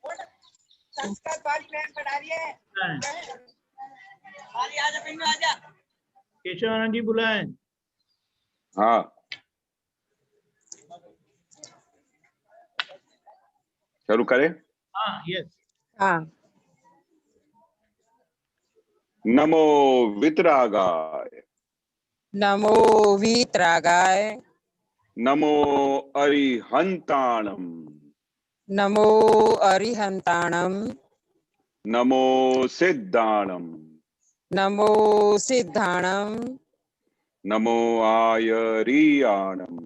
संस्कृत वाली मैम पढ़ा रही है। केशव आनंद जी बुलाए। हाँ, शुरू करें। हाँ, यस। हाँ। नमो वितरागाय, नमो वीतरागाय, नमो अरिहंताणम, नमो अरिहंताणम, नमो सिद्धाणम, नमो सिद्धाणम, नमो आयरियाणम,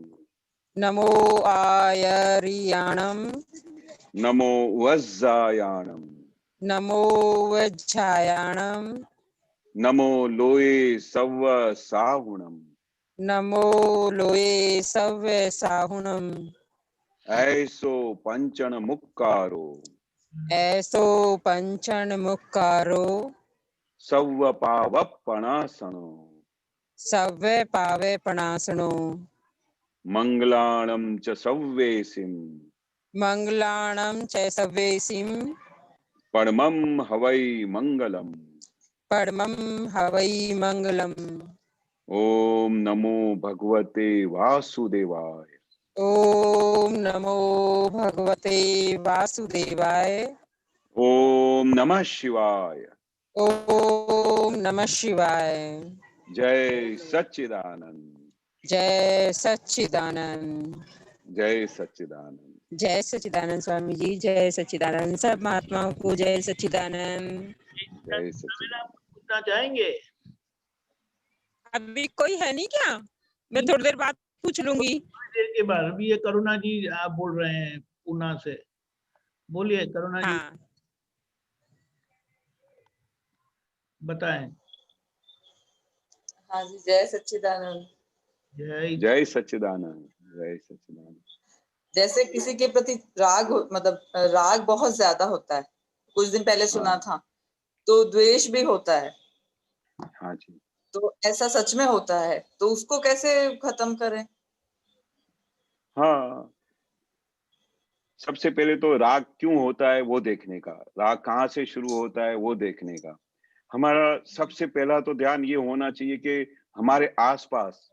नमो आयरियाणम, नमो वज्जायाणम, नमो वज्जायाणम, नमो लोये सव्व साहुणम, नमो लोये सव्य साहुणम, ऐसो पंचन मुक्कारो, ऐसो पंचन मुक्कारो, सव्व पावपणासनो, सव्य पावे पणासनो, मंगलाणं च सव्वेसिं, मंगलाणं च सव्येसिं, परमं हवै मंगलम्। परमं हवै मंगलम्। ओम नमो भगवते वासुदेवाय। ओम नमो भगवते वासुदेवाय। ओम नमः शिवाय। ओम नमः शिवाय। जय सच्चिदानंद। जय सच्चिदानंद। जय सच्चिदानंद। जय सच्चिदानंद स्वामी जी, जय सच्चिदानंद। सब महात्माओं को जय सच्चिदानंद। जय सच्चिदानंद। पूछना चाहेंगे? अभी कोई है नहीं क्या? मैं थोड़ी देर बाद पूछ लूंगी। थोड़ी देर के बाद। अभी ये करुणा जी आप बोल रहे हैं पूना से, बोलिए करुणा जी। हाँ। बताएं। हाँ जी, जय सच्चिदानंद। जय सच्चिदानंद। जय सच्चिदानंद। जैसे किसी के प्रति राग, मतलब राग बहुत ज्यादा होता है, कुछ दिन पहले सुना था, तो द्वेष भी होता है। हाँ जी। तो ऐसा सच में होता है, तो उसको कैसे खत्म करें? हाँ, सबसे पहले तो राग क्यों होता है वो देखने का, राग कहाँ से शुरू होता है वो देखने का। हमारा सबसे पहला तो ध्यान ये होना चाहिए कि हमारे आसपास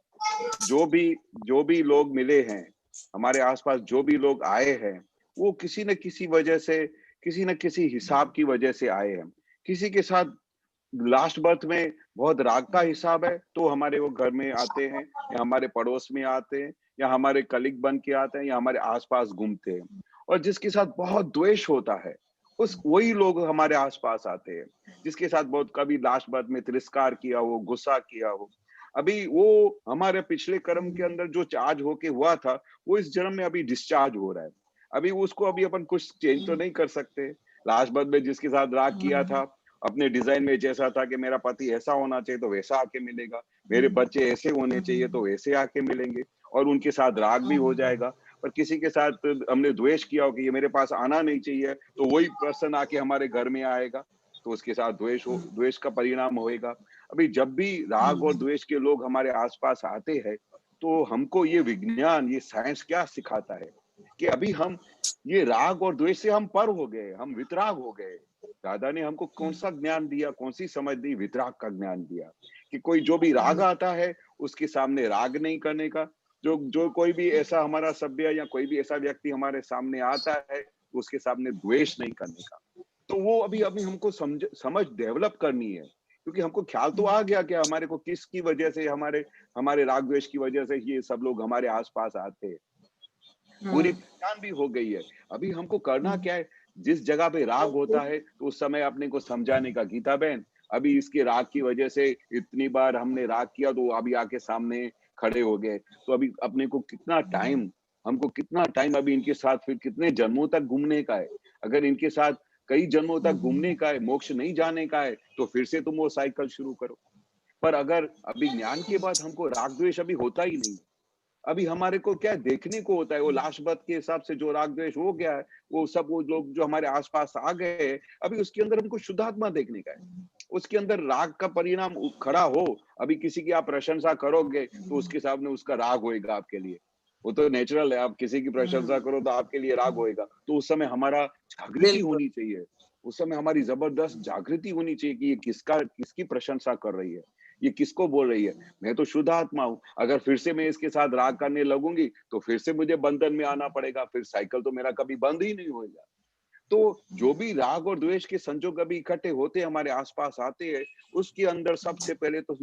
जो भी लोग मिले हैं, हमारे आसपास जो भी लोग आए हैं, वो किसी न किसी वजह से, किसी न किसी हिसाब की वजह से आए हैं। किसी के साथ लास्ट बर्थ में बहुत राग का हिसाब है तो हमारे वो घर में आते हैं, या हमारे पड़ोस में आते हैं, या हमारे कलीग बन के आते हैं, या हमारे आसपास घूमते हैं। और जिसके साथ बहुत द्वेष होता है, उस वही लोग हमारे आसपास आते हैं। जिसके साथ बहुत कभी लास्ट बर्थ में तिरस्कार किया हो, गुस्सा किया हो, अभी वो हमारे पिछले कर्म के अंदर जो चार्ज होके हुआ था, वो इस जन्म में अभी डिस्चार्ज हो रहा है। अभी उसको अभी अपन कुछ चेंज तो नहीं कर सकते। लास्ट बर्थ में जिसके साथ राग किया था, अपने डिजाइन में जैसा था कि मेरा पति ऐसा होना चाहिए तो वैसा आके मिलेगा, मेरे बच्चे ऐसे होने चाहिए तो वैसे आके मिलेंगे, और उनके साथ राग भी हो जाएगा। पर किसी के साथ हमने द्वेष किया हो कि ये मेरे पास आना नहीं चाहिए, तो वही पर्सन आके हमारे घर में आएगा, तो उसके साथ द्वेष का परिणाम होएगा। अभी जब भी राग और द्वेष के लोग हमारे आसपास आते हैं, तो हमको ये विज्ञान, ये साइंस क्या सिखाता है कि अभी हम ये राग और द्वेष से हम पर हो गए, हम वितराग हो गए। दादा ने हमको कौन सा ज्ञान दिया, कौन सी समझ दी? वितराग का ज्ञान दिया कि कोई जो भी राग आता है उसके सामने राग नहीं करने का। जो कोई भी ऐसा हमारा सभ्य या कोई भी ऐसा व्यक्ति हमारे सामने आता है, उसके सामने द्वेष नहीं करने का। तो वो अभी हमको समझ डेवलप करनी है, क्योंकि हमको ख्याल तो आ गया कि हमारे को किसकी वजह से, हमारे राग द्वेष की वजह से ये सब लोग हमारे आसपास आते हैं। पूरी पहचान भी हो गई है। अभी हमको करना क्या है? जिस जगह पे राग होता है तो उस समय अपने को समझाने का, गीता बहन अभी इसके राग की वजह से इतनी बार हमने राग किया, तो अभी आके सामने खड़े हो गए, तो अभी अपने को हमको कितना टाइम अभी इनके साथ फिर कितने जन्मों तक घूमने का है। अगर इनके साथ कई जन्मों तक घूमने का है, मोक्ष नहीं जाने का है, तो फिर से तुम वो साइकिल शुरू करो। पर अगर अभी ज्ञान के बाद हमको राग द्वेष अभी होता ही नहीं, अभी हमारे को क्या देखने को होता है, वो लास्ट बर्थ के हिसाब से जो राग द्वेष हो गया है, वो सब वो लोग जो हमारे आसपास आ गए, अभी उसके अंदर हमको शुद्धात्मा देखने का है। उसके अंदर राग का परिणाम खड़ा हो, अभी किसी की आप प्रशंसा करोगे तो उसके सामने उसका राग होएगा आपके लिए, वो तो नेचुरल है, आप किसी की प्रशंसा करो तो आपके लिए राग होएगा। तो उस समय हमारा जागृति बिल्कुल। होनी चाहिए, उस समय हमारी जबरदस्त जागृति होनी चाहिए कि ये किसकी प्रशंसा कर रही है, ये किसको बोल रही है। मैं तो शुद्ध आत्मा हूँ, अगर फिर से मैं इसके साथ राग करने लगूंगी तो फिर से मुझे बंधन में आना पड़ेगा, फिर साइकिल तो मेरा कभी बंद ही नहीं होगा। तो जो भी राग और द्वेष के संजोग अभी इकट्ठे होते हमारे आसपास आते हैं, उसके अंदर सबसे पहले तो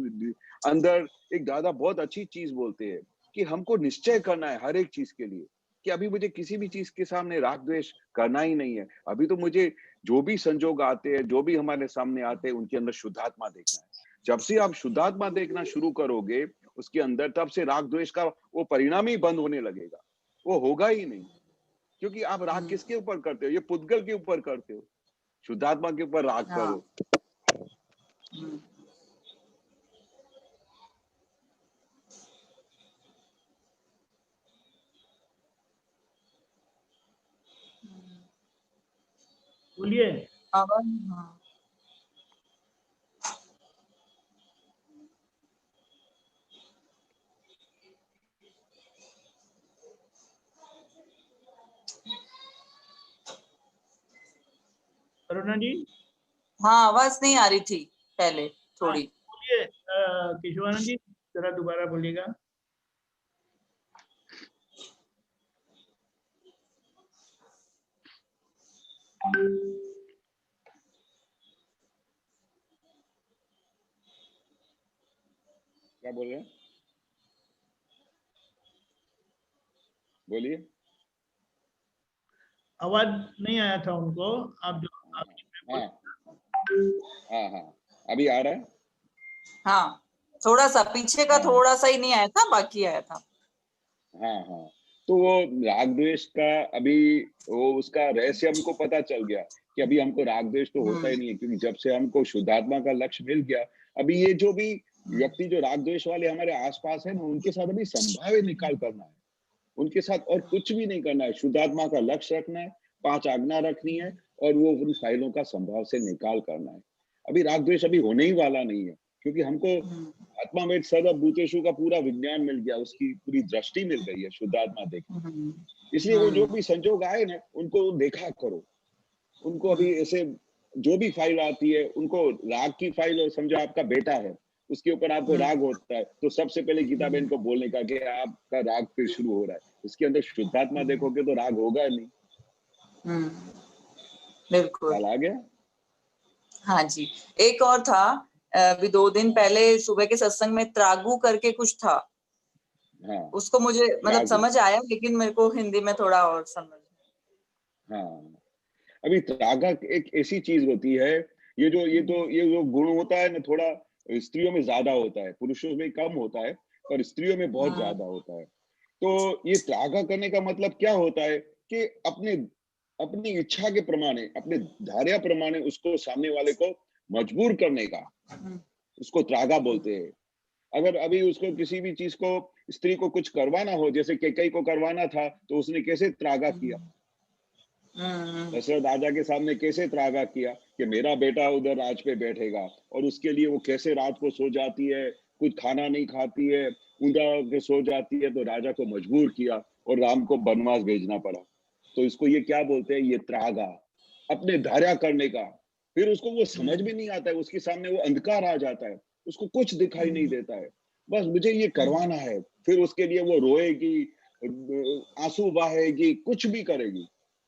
अंदर एक दादा बहुत अच्छी चीज बोलते हैं कि हमको निश्चय करना है हर एक चीज के लिए कि अभी मुझे किसी भी चीज के सामने राग द्वेष करना ही नहीं है। अभी तो मुझे जो भी संजोग आते हैं, जो भी हमारे सामने आते हैं, उनके अंदर शुद्धात्मा देखना है। जब से आप शुद्धात्मा देखना शुरू करोगे उसके अंदर, तब से राग द्वेष का वो परिणाम ही बंद होने लगेगा, वो होगा ही नहीं। क्योंकि आप राग किसके ऊपर करते हो? ये पुद्गल के ऊपर करते हो। शुद्धात्मा के ऊपर राग हाँ। करो। बोलिए। आवाज। हाँ। करुणा जी। हाँ, आवाज नहीं आ रही थी पहले थोड़ी। बोलिए केशवानंद जी, जरा दोबारा बोलिएगा। क्या बोल रहे हैं? बोलिए। आवाज नहीं आया था उनको। आप जो हाँ हाँ हाँ, अभी आ रहा है। हाँ, थोड़ा सा पीछे का हाँ थोड़ा सा ही नहीं आया था, बाकी आया था। हाँ हाँ, तो वो राग द्वेष का अभी वो उसका रहस्य हमको पता चल गया कि अभी हमको राग द्वेष तो होता ही नहीं है, क्योंकि जब से हमको शुद्धात्मा का लक्ष्य मिल गया, अभी ये जो भी व्यक्ति जो राग द्वेष वाले हमारे आसपास है ना, उनके साथ अभी संभाव्य निकाल करना है, उनके साथ और कुछ भी नहीं करना है। शुद्धात्मा का लक्ष्य रखना है, 5 आज्ञा रखनी है और वो उन फाइलों का संभाव से निकाल करना है। अभी राग द्वेष अभी होने ही वाला नहीं है, क्योंकि हमको आत्मा में सर्वभूतेषु का पूरा विज्ञान मिल गया, उसकी पूरी दृष्टि मिल गई है शुद्धात्मा देखने। इसलिए वो जो भी संजोग आए ना, उनको देखा करो। उनको अभी ऐसे जो भी फाइल आती है, उनको राग की फाइल, और समझो आपका बेटा है, उसके ऊपर आपको राग होता है, तो सबसे पहले गीता बहन को बोलने का कि आपका राग फिर शुरू हो रहा है। उसके अंदर शुद्धात्मा देखोगे तो राग होगा नहीं। बिल्कुल। ख्याल आ गया? हाँ जी। एक और था, अभी 2 दिन पहले सुबह के सत्संग में त्रागु करके कुछ था। हाँ, उसको मुझे मतलब त्रागु। समझ आया, लेकिन मेरे को हिंदी में थोड़ा और समझ। हाँ, अभी त्रागा एक ऐसी चीज होती है, ये जो गुण होता है ना, थोड़ा स्त्रियों में ज्यादा होता है, पुरुषों में कम होता है, पर स्त्रियों में बहुत ज्यादा होता है। तो ये त्रागा करने का मतलब क्या होता है कि अपनी इच्छा के प्रमाणे, अपने धार्या प्रमाणे उसको सामने वाले को मजबूर करने का, उसको त्रागा बोलते हैं। अगर अभी उसको किसी भी चीज को, स्त्री को कुछ करवाना हो, जैसे कैकेयी को करवाना था, तो उसने कैसे त्रागा किया? दशरथ राजा के सामने कैसे त्रागा किया कि मेरा बेटा उधर राज पे बैठेगा, और उसके लिए वो कैसे रात को सो जाती है, कुछ खाना नहीं खाती है, ऊंधा होकर सो जाती है, तो राजा को मजबूर किया और राम को वनवास भेजना पड़ा। तो इसको ये क्या बोलते हैं? ये त्रागा, अपने धार्या करने का। फिर उसको वो समझ में नहीं आता है, उसके सामने वो अंधकार आ जाता है, उसको कुछ दिखाई नहीं देता है, बस मुझे ये करवाना है। फिर उसके लिए वो रोएगी, आंसू बहाएगी, कुछ भी करेगी।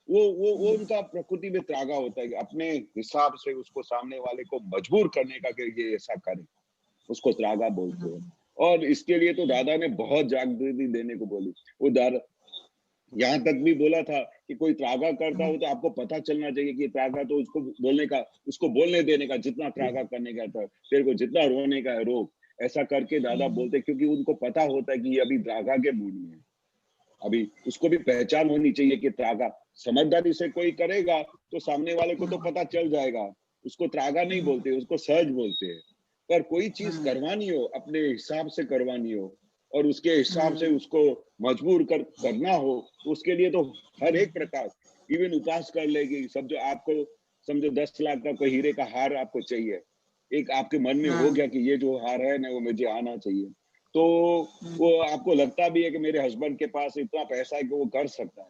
वो उनका प्रकृति में त्रागा होता है कि अपने हिसाब से उसको सामने वाले को मजबूर करने का कि ये ऐसा करे, उसको त्रागा बोलते हैं। और इसके लिए तो दादा ने बहुत जागृति देने को बोली। वो दादा यहाँ तक भी बोला था कि कोई त्रागा करता हो तो आपको पता चलना चाहिए कि त्रागा, तो उसको बोलने देने का, जितना त्रागा करने का था, तेरे को जितना रोने का है रो, ऐसा करके दादा बोलते, क्योंकि उनको पता होता है कि ये अभी त्रागा के मूड में है। अभी उसको भी पहचान होनी चाहिए कि त्रागा, समझदारी से कोई करेगा तो सामने वाले को तो पता चल जाएगा, उसको त्रागा नहीं बोलते, उसको सहज बोलते हैं। पर कोई चीज करवानी हो, अपने हिसाब से करवानी हो, और उसके हिसाब से उसको मजबूर करना हो, तो उसके लिए तो हर एक प्रकार, इवन उपास कर लेगी सब। जो आपको समझो 10 लाख का कोई हीरे का हार आपको चाहिए, एक आपके मन में हो गया कि ये जो हार है ना, वो मुझे आना चाहिए, तो वो आपको लगता भी है कि मेरे हस्बैंड के पास इतना पैसा है कि वो कर सकता है,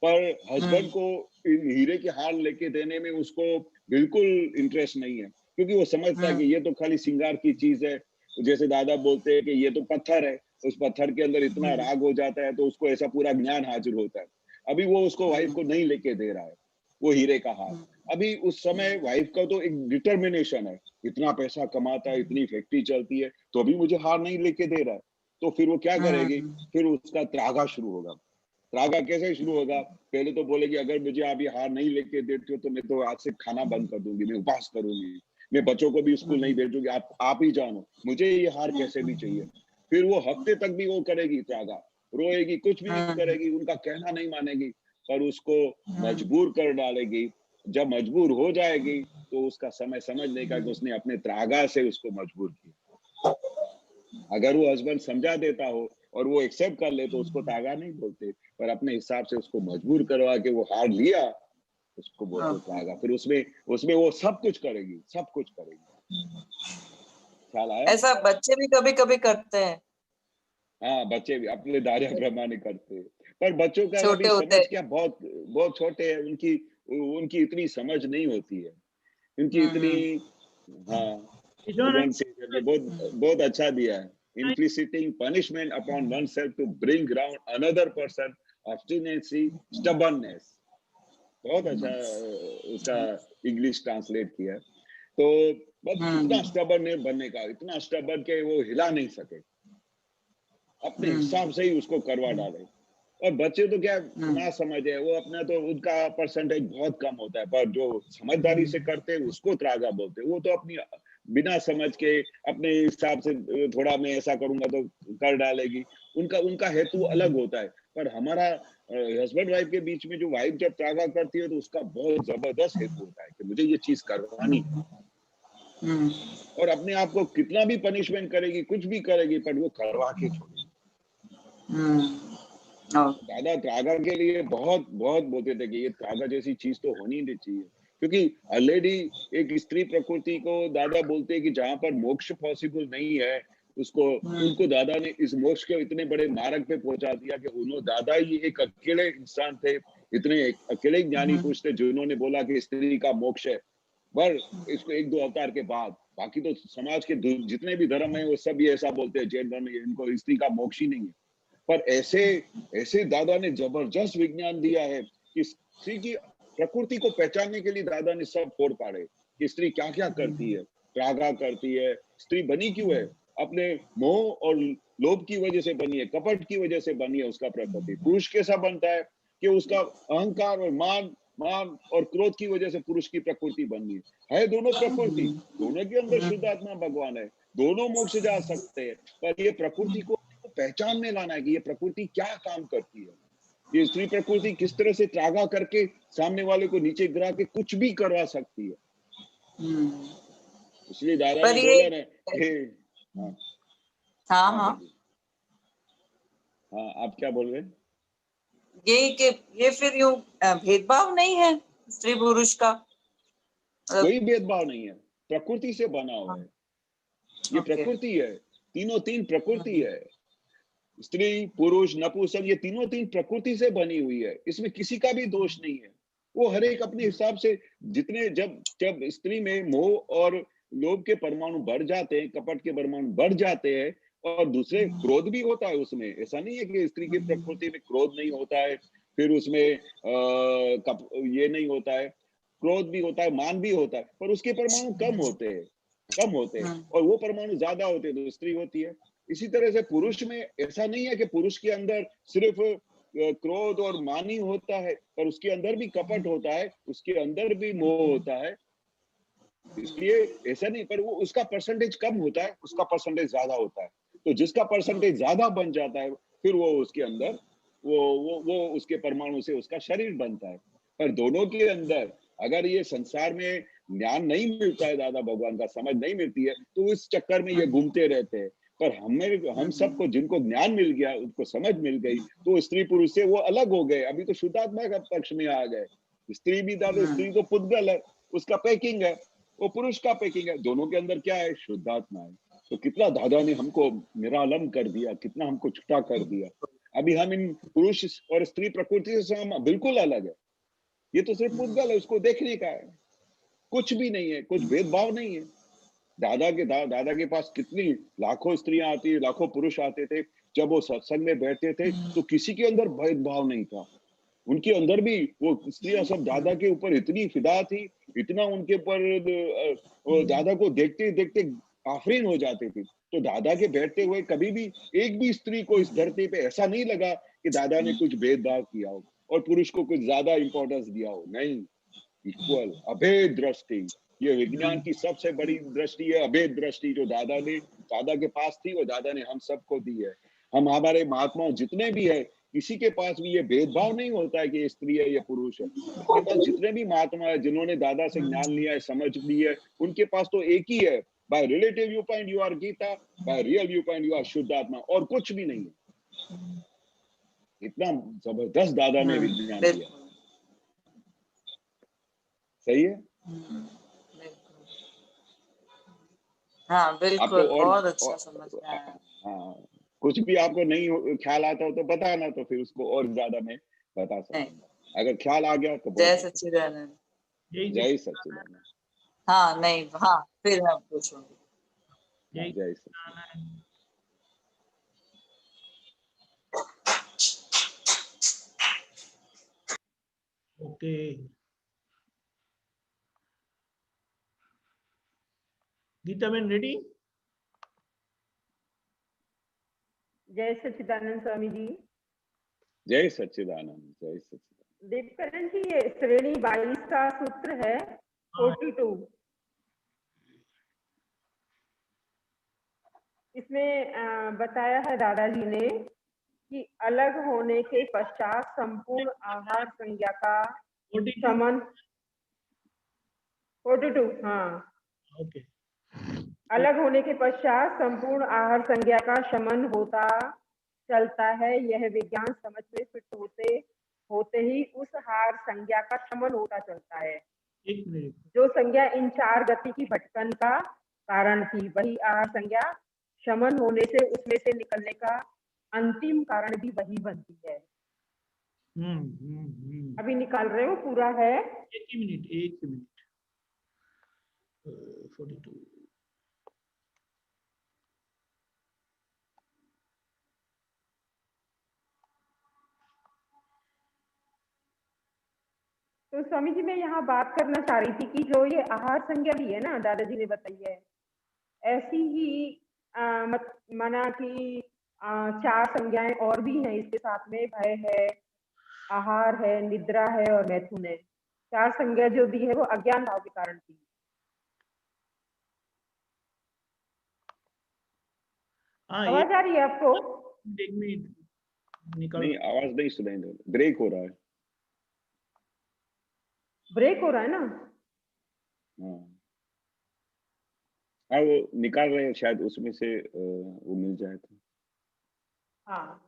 पर हस्बैंड को हीरे की हार लेके देने में उसको बिल्कुल इंटरेस्ट नहीं है, क्योंकि वो समझता है कि ये तो खाली श्रृंगार की चीज है। जैसे दादा बोलते हैं कि ये तो पत्थर है, उस पत्थर के अंदर इतना राग हो जाता है तो उसको ऐसा पूरा ज्ञान हाजिर होता है। अभी वो उसको वाइफ को नहीं लेके दे रहा है वो हीरे का हार। अभी उस समय वाइफ का तो एक डिटर्मिनेशन है, इतना पैसा कमाता है, इतनी फैक्ट्री चलती है, तो अभी मुझे हार नहीं लेके दे रहा है। तो फिर वो क्या करेगी, फिर उसका त्रागा शुरू होगा। त्रागा कैसे शुरू होगा, पहले तो बोलेगी अगर मुझे आप ये हार नहीं लेके देते हो तो मैं तो आज से खाना बंद कर दूंगी, मैं उपवास करूंगी, मैं बच्चों को भी स्कूल नहीं भेजूंगी, आप ही जानो, मुझे ये हार कैसे भी चाहिए। फिर वो हफ्ते तक भी वो करेगी त्रागा, रोएगी, कुछ भी करेगी, उनका कहना नहीं मानेगी, पर उसको मजबूर कर डालेगी। जब मजबूर हो जाएगी तो उसका समय समझने का कि उसने अपने त्रागा से उसको मजबूर किया। अगर वो हस्बैंड समझा देता हो और वो एक्सेप्ट कर ले तो उसको त्रागा नहीं बोलते, पर अपने हिसाब से उसको मजबूर करवा के वो हार लिया, उसको बोलते त्रागा। फिर उसमें वो सब कुछ करेगी, सब कुछ करेगी। ख्याल आया? ऐसा बच्चे भी कभी कभी करते हैं। हाँ, बच्चे भी अपने दारिया प्रमाणे करते हैं, पर बच्चों का छोटे अभी होते समझ क्या, बहुत बहुत छोटे हैं, उनकी इतनी समझ नहीं होती है, उनकी इतनी। हाँ, भगवान श्री ने बहुत बहुत अच्छा दिया है, inflicting punishment upon oneself to bring round another person, obstinacy, stubbornness। बहुत अच्छा उसका इंग्लिश ट्रांसलेट किया है। तो बस इतना स्टबर्न बनने का, इतना स्टबर्न के वो हिला नहीं सके, अपने हिसाब से ही उसको करवा डाले। और बच्चे तो क्या ना समझ है, वो अपना तो उनका परसेंटेज बहुत कम होता है, पर जो समझदारी से करते हैं उसको त्रागा बोलते हैं। वो तो अपनी बिना समझ के अपने हिसाब से थोड़ा मैं ऐसा करूंगा तो कर डालेगी, उनका हेतु अलग होता है। पर हमारा हस्बैंड वाइफ के बीच में जो वाइफ जब त्रागा करती है तो उसका बहुत जबरदस्त हेतु होता है कि मुझे ये चीज करवानी है, और अपने आप को कितना भी पनिशमेंट करेगी, कुछ भी करेगी, पर वो करवा के छोड़ेगी। दादा त्रागा के लिए बहुत बहुत बोलते थे कि ये त्रागा जैसी चीज तो होनी नहीं चाहिए, क्योंकि ऑलरेडी एक स्त्री प्रकृति को दादा बोलते हैं कि जहां पर मोक्ष पॉसिबल नहीं है, उनको दादा ने इस मोक्ष के इतने बड़े मार्ग पे पहुंचा दिया कि उन्होंने, दादा ही एक अकेले इंसान थे, इतने अकेले ज्ञानी पुरुष थे जिन्होंने बोला कि स्त्री का मोक्ष है। पर इसको 1-2 अवतार के बाद, बाकी तो समाज के जितने भी धर्म है वो सब ये ऐसा बोलते हैं, जैन धर्म इनको स्त्री का मोक्ष ही नहीं है। पर ऐसे दादा ने जबरदस्त विज्ञान दिया है कि स्त्री की प्रकृति को पहचानने के लिए दादा ने सब फोड़ पाड़े कि स्त्री क्या क्या करती है, त्रागा करती है, स्त्री बनी क्यों है, अपने मोह और लोभ की वजह से बनी है, कपट की वजह से बनी है उसका प्रकृति। पुरुष कैसा बनता है कि उसका अहंकार और मान और क्रोध की वजह से पुरुष की प्रकृति बनी है दोनों प्रकृति, दोनों के अंदर शुद्ध आत्मा भगवान है, दोनों मोक्ष जा सकते हैं, पर ये प्रकृति को पहचान में लाना है कि ये प्रकृति क्या काम करती है, ये स्त्री प्रकृति किस तरह से त्रागा करके सामने वाले को नीचे गिरा के कुछ भी करवा सकती है। इसलिए दादा ने बोला ना, हाँ आप क्या बोल रहे हैं? ये कि ये फिर यूं भेदभाव नहीं है स्त्री पुरुष का? कोई भेदभाव नहीं है, प्रकृति से बना हुआ है, ये प्रकृति है, तीन प्रकृति है, स्त्री पुरुष नपुंसक, ये तीन प्रकृति से बनी हुई है, इसमें किसी का भी दोष नहीं है। वो हर एक अपने हिसाब से जितने, जब स्त्री में मोह और लोभ के परमाणु बढ़ जाते हैं, कपट के परमाणु बढ़ जाते हैं, और दूसरे क्रोध भी होता है उसमें, ऐसा नहीं है कि स्त्री की प्रकृति में क्रोध नहीं होता है, फिर उसमें ये नहीं होता है, क्रोध भी होता है, मान भी होता है, पर उसके परमाणु कम होते हैं, और वो परमाणु ज्यादा होते हैं तो स्त्री होती है। इसी तरह से पुरुष में ऐसा नहीं है कि पुरुष के अंदर सिर्फ क्रोध और मान ही होता है, पर उसके अंदर भी कपट होता है, उसके अंदर भी मोह होता है, इसलिए ऐसा नहीं, पर वो उसका परसेंटेज कम होता है, उसका परसेंटेज ज्यादा होता है। तो जिसका परसेंटेज ज्यादा बन जाता है फिर वो उसके अंदर वो उसके परमाणु से उसका शरीर बनता है। पर दोनों के अंदर अगर ये संसार में ज्ञान नहीं मिलता है, दादा भगवान का समझ नहीं मिलती है, तो इस चक्कर में ये घूमते रहते हैं। पर हम सबको जिनको ज्ञान मिल गया, उनको समझ मिल गई, तो स्त्री पुरुष से वो अलग हो गए, अभी तो शुद्धात्मा का पक्ष में आ गए। स्त्री भी दादा, स्त्री तो पुद्गल है, उसका पैकिंग है, वो पुरुष का पैकिंग है, दोनों के अंदर क्या है, शुद्धात्मा है। तो कितना दादा ने हमको निरालम कर दिया, कितना हमको छुटा कर दिया। अभी हम इन पुरुष और स्त्री प्रकृति से हम बिल्कुल अलग है। ये तो सिर्फ मुद्गल है, उसको देखने का है, कुछ भी नहीं है, कुछ भेदभाव नहीं है। दादा के पास कितनी लाखों स्त्रियां आती, लाखों पुरुष आते थे। जब वो सत्संग में बैठते थे तो किसी के अंदर भेदभाव नहीं था। उनके अंदर भी वो स्त्रियां सब दादा के ऊपर इतनी फिदा थी, इतना उनके ऊपर वो दादा को देखते देखते आफरीन हो जाते थे। तो दादा के बैठते हुए कभी भी एक भी स्त्री को इस धरती पे ऐसा नहीं लगा कि दादा ने कुछ भेदभाव किया हो और पुरुष को कुछ ज्यादा इंपॉर्टेंस दिया हो। नहीं, इक्वल, अभेद दृष्टि। ये विज्ञान की सबसे बड़ी दृष्टि है, अभेद दृष्टि, जो दादा के पास थी और दादा ने हम सबको दी है। हम हमारे महात्माओं जितने भी है, किसी के पास भी ये भेदभाव नहीं होता है कि ये स्त्री है या पुरुष है। उनके पास जितने भी महात्मा है जिन्होंने दादा से ज्ञान लिया है, समझ ली है, उनके पास तो एक ही है, by relative viewpoint you are Gita, by real viewpoint you are शुद्ध आत्मा, और कुछ भी नहीं है। इतना जबरदस्त दादा ने विज्ञान दिया। सही है। हाँ बिल्कुल, आपको बहुत अच्छा समझ में आया। हाँ, कुछ भी आपको नहीं ख्याल आता हो तो बताना, तो फिर उसको और ज्यादा मैं बता सकता हूँ। अगर ख्याल आ गया तो जय सच्चिदानंद। जय सच्चिदानंद। हाँ नहीं, हाँ फिर मैं पूछूंगी। जय Sachchidanand. Okay, Gita ma'am ready? जय सच्चिदानंद स्वामी जी। जय सच्चिदानंद, जय सच्चिदानंद। दीपकरण जी, ये श्रेणी 22 का सूत्र है 42। इसमें बताया है दादाजी ने कि अलग होने के पश्चात संपूर्ण आहार संज्ञा का शमन। 42, हाँ ओके। अलग होने के पश्चात संपूर्ण आहार संज्ञा का शमन होता चलता है। यह विज्ञान समझ में फिट होते ही उस आहार संज्ञा का शमन होता चलता है। एक मिनट। जो संज्ञा इन 4 गति की भटकन का कारण थी, वही आहार संज्ञा शमन होने से उसमें से निकलने का अंतिम कारण भी वही बनती है। अभी निकाल रहे हो, पूरा है। एक ही मिनट 42। तो स्वामी जी, मैं यहाँ बात करना चाह रही थी कि जो ये आहार संज्ञा भी है ना, दादाजी ने बताई है, ऐसी ही माना कि 4 संज्ञाएं और भी हैं इसके साथ में। भय है, आहार है, निद्रा है और मैथुन है। 4 संज्ञा जो भी है वो अज्ञान भाव के कारण थी। आवाज आ रही है आपको? एक मिनट निकाल। नहीं, आवाज नहीं सुनाई दे, ब्रेक हो रहा है। ब्रेक हो रहा है ना? हाँ, वो निकाल रहे हैं, शायद उसमें से वो मिल जाए तो। हाँ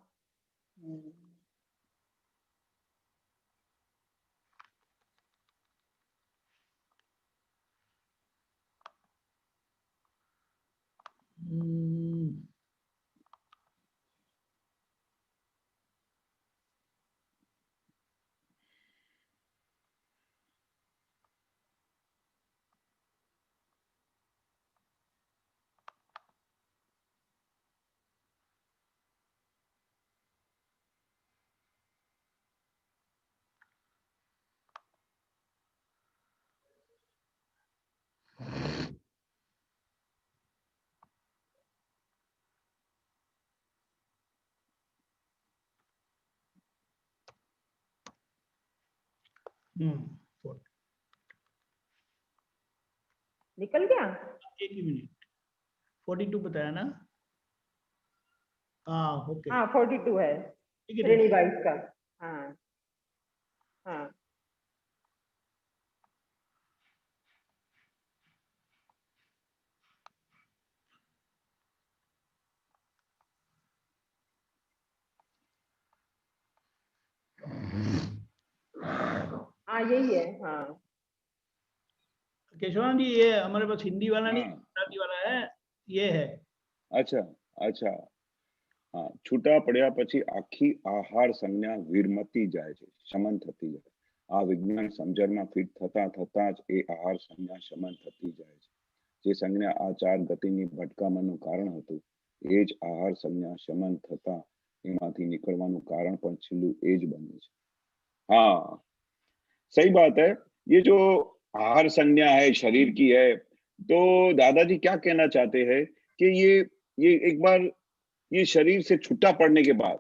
निकल गया। एक ही मिनट, 42 बताया ना? हाँ ओके। हाँ 42 है श्रेणी 22 का। हाँ हाँ हाँ यही है। हाँ केशवानंद जी, ये हमारे पास हिंदी वाला नहीं, गुजराती वाला है। ये है અચ્છા અચ્છા હા, છૂટા પડ્યા પછી આખી આહાર સંજ્ઞા વિરમતી જાય છે, શમન થતી જાય. આ વિજ્ઞાન સમજણમાં ફિટ થતા થતા જ એ આહાર સંજ્ઞા શમન થતી જાય છે. જે સંજ્ઞા આ ચાર ગતિની ભટકામણનું કારણ હતું, એ જ આહાર સંજ્ઞા શમન થતા એમાંથી નીકળવાનું કારણ પણ છેલ્લું એ જ બને છે. हाँ, सही बात है. ये जो आहार संज्ञा है शरीर की है, तो दादाजी क्या कहना चाहते हैं कि ये एक बार ये शरीर से छुट्टा पड़ने के बाद,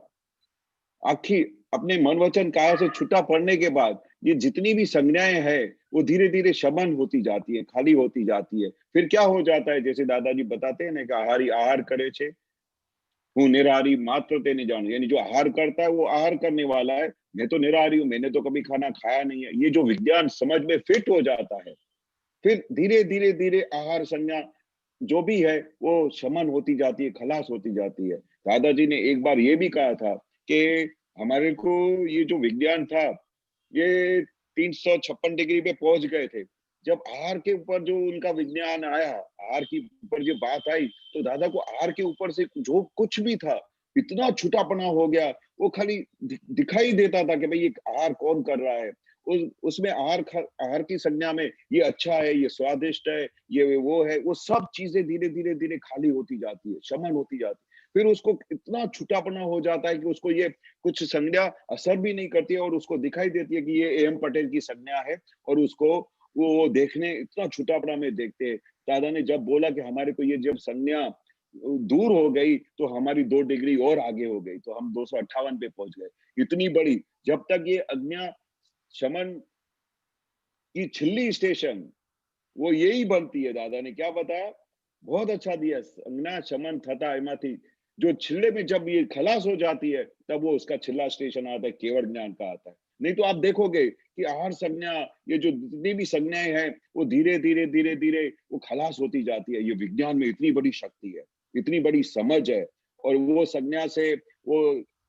आखिर अपने मन वचन काया से छुट्टा पड़ने के बाद, ये जितनी भी संज्ञाएं हैं वो धीरे धीरे शमन होती जाती है, खाली होती जाती है. फिर क्या हो जाता है, जैसे दादाजी बताते हैं ना कि आहारी आहार करे छे, હું નિરાહારી માત્ર તેને જાણું, यानी जो आहार करता है वो आहार करने वाला है, मैं तो निराहारी हूं, मैंने तो कभी खाना खाया नहीं है. ये जो विज्ञान समझ में फिट हो जाता है, फिर धीरे धीरे धीरे आहार संज्ञा जो भी है वो शमन होती जाती है, खलास होती जाती है. दादाजी ने एक बार ये भी कहा था कि हमारे को ये जो विज्ञान था, ये 356 डिग्री पे पहुंच गए थे. जब आहार के ऊपर जो उनका विज्ञान आया, आहार के ऊपर जो बात आई, तो दादा को आहार के ऊपर से जो कुछ भी था इतना छुटापना हो गया. वो खाली दिखाई देता था कि भाई ये आहार कौन कर रहा है. उसमें आहार की संज्ञा में ये अच्छा है, ये स्वादिष्ट है, ये वो है, वो सब चीजें धीरे धीरे धीरे खाली होती जाती है, शमन होती जाती है. फिर उसको इतना छुटापना हो जाता है कि उसको ये कुछ संज्ञा असर भी नहीं करती है, और उसको दिखाई देती है कि ये एम पटेल की संज्ञा है, और उसको वो देखने इतना छुटापना में देखते हैं. दादा ने जब बोला कि हमारे को ये जब संज्ञा दूर हो गई तो हमारी 2 डिग्री और आगे हो गई, तो हम 258 पे पहुंच गए. इतनी बड़ी, जब तक ये अज्ञा शमन की छिल्ली स्टेशन वो यही बनती है. दादा ने क्या बताया, बहुत अच्छा दिया. संज्ञा शमन थता एमाथी जो छिल्ले में जब ये खलास हो जाती है, तब वो उसका छिल्ला स्टेशन आता है, केवल ज्ञान का आता है. नहीं तो आप देखोगे कि आहार संज्ञा, ये जो जितनी भी संज्ञाएं हैं, वो धीरे धीरे धीरे धीरे वो खलास होती जाती है. ये विज्ञान में इतनी बड़ी शक्ति है, इतनी बड़ी समझ है. और वो संज्ञा से वो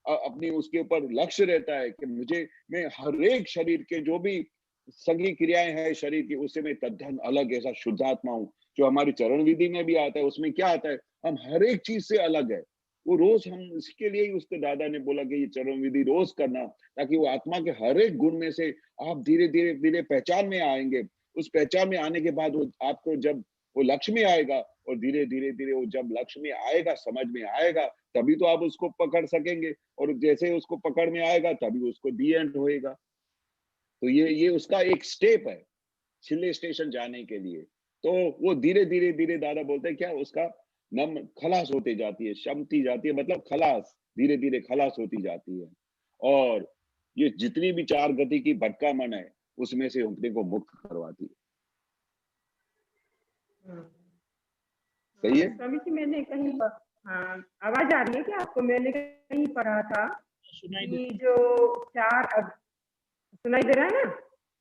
अपनी उसके ऊपर लक्ष्य रहता है कि मैं हर एक शरीर के जो भी सभी क्रियाएं हैं शरीर की, उससे मैं तद्दन अलग ऐसा शुद्धात्मा हूँ. जो हमारी चरण विधि में भी आता है, उसमें क्या आता है, हम हर एक चीज से अलग है. वो रोज हम इसके लिए ही उसके दादा ने बोला कि ये चरण विधि रोज करना, ताकि वो आत्मा के हर एक गुण में से आप धीरे धीरे धीरे पहचान में आएंगे. उस पहचान में आने के बाद वो आपको जब वो लक्ष्य में आएगा, और धीरे धीरे धीरे वो जब लक्ष्य में आएगा, समझ में आएगा, तभी तो आप उसको पकड़ सकेंगे. और जैसे उसको पकड़ में आएगा, तभी उसको दी एंड होएगा. तो ये उसका एक स्टेप है छिल्ले स्टेशन जाने के लिए. तो वो धीरे धीरे धीरे दादा बोलते हैं क्या, उसका नम खलास होती जाती है, शमती जाती है, मतलब खलास, धीरे धीरे खलास होती जाती है. और ये जितनी भी चार गति की भटकामन है, उसमें से अपने को मुक्त करवाती है. सही है. स्वामी जी, मैंने कहीं हाँ, आवाज आ रही है क्या आपको? मैंने कहीं पढ़ा था सुनाई कि दे. जो सुनाई दे रहा है ना?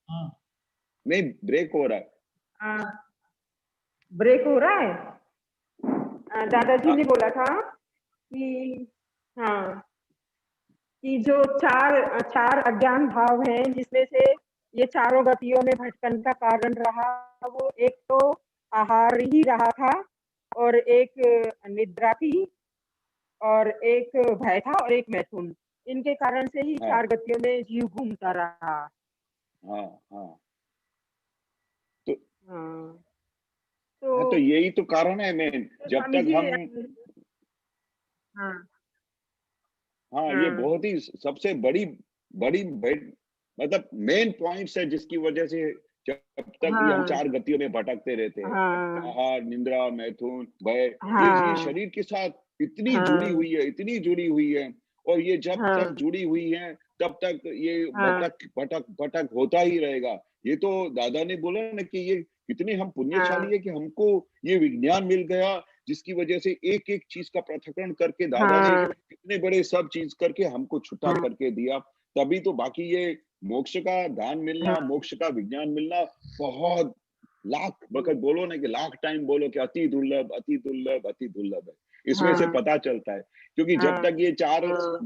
हाँ, नहीं, ब्रेक हो रहा है. ब्रेक हो रहा है. दादाजी ने बोला था कि हाँ, कि जो चार अज्ञान भाव हैं, जिसमें से ये चारों गतियों में भटकन का कारण रहा, वो एक तो आहार ही रहा था, और एक निद्रा थी, और एक भय था, और एक मैथुन. इनके कारण से ही हाँ. चार गतियों में जीव घूमता रहा. हाँ हाँ हाँ, हाँ, तो यही तो कारण है मेन. तो जब स्वामी तक जी, हम हाँ हाँ, ये बहुत ही सबसे बड़ी बड़ी मतलब मेन पॉइंट्स है, जिसकी वजह से जब तक ये हम चार गतियों में भटकते रहते हैं, आहार, निंद्रा, मैथुन, भय, ये शरीर के साथ इतनी जुड़ी हुई है, इतनी जुड़ी हुई है. और ये जब तक जुड़ी हुई है, तब तक ये भटक होता ही रहेगा. ये तो दादा ने बोला ना कि ये कितने हम पुण्यशाली है कि हमको ये विज्ञान मिल गया, जिसकी वजह से एक एक चीज का पृथक्करण करके दादा ने इतने बड़े सब चीज करके हमको छुट्टा करके दिया. तभी तो बाकी ये मोक्ष का दान मिलना, मोक्ष का विज्ञान मिलना बहुत लाख वक्त बोलो ना कि लाख टाइम बोलो कि अति दुर्लभ, अति दुर्लभ, अति दुर्लभ है. इसमें से पता चलता है, क्योंकि जब तक ये चार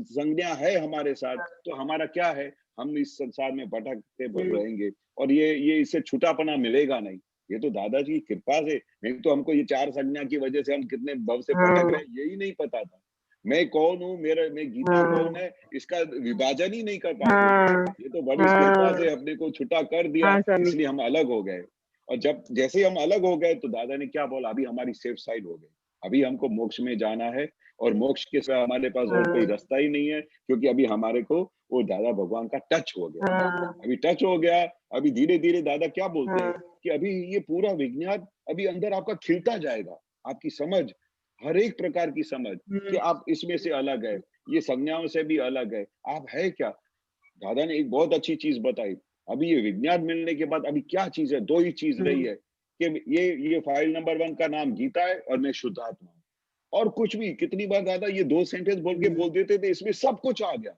संज्ञा है हमारे साथ, तो हमारा क्या है, हम इस संसार में भटकते रहेंगे, और ये इससे छुटापना मिलेगा नहीं. ये तो दादाजी की कृपा से, नहीं तो हमको ये 4 संज्ञा की वजह से हम कितने भव से भटक हाँ रहे हैं यही नहीं पता था। मैं कौन हूँ, मैं गीता हाँ कौन है, इसका विभाजन ही नहीं कर पाते थे। हाँ ये तो बड़ी कृपा हाँ से अपने को छुटा कर दिया, हाँ स्वामी इसलिए जी। हम अलग हो गए। और जब जैसे ही हम अलग हो गए तो दादा ने क्या बोला, अभी हमारी सेफ साइड हो गई, अभी हमको मोक्ष में जाना है और मोक्ष के सिवा हमारे पास और कोई हाँ रास्ता ही नहीं है, क्योंकि अभी हमारे को वो दादा भगवान का टच हो गया। हाँ अभी टच हो गया, अभी धीरे धीरे दादा क्या बोलते हैं हाँ कि अभी ये पूरा विज्ञान अभी अंदर आपका खिलता जाएगा, आपकी समझ, हर एक प्रकार की समझ कि आप इसमें से अलग है, ये संज्ञाओं से भी अलग है, आप है क्या। दादा ने एक बहुत अच्छी चीज बताई, अभी ये विज्ञान मिलने के बाद अभी क्या चीज है, दो ही चीज रही है कि ये फाइल नंबर 1 का नाम गीता है और मैं शुद्ध आत्मा हूँ। और कुछ भी, कितनी बार दादा ये 2 सेंटेंस बोल के बोल देते थे, इसमें सब कुछ आ गया,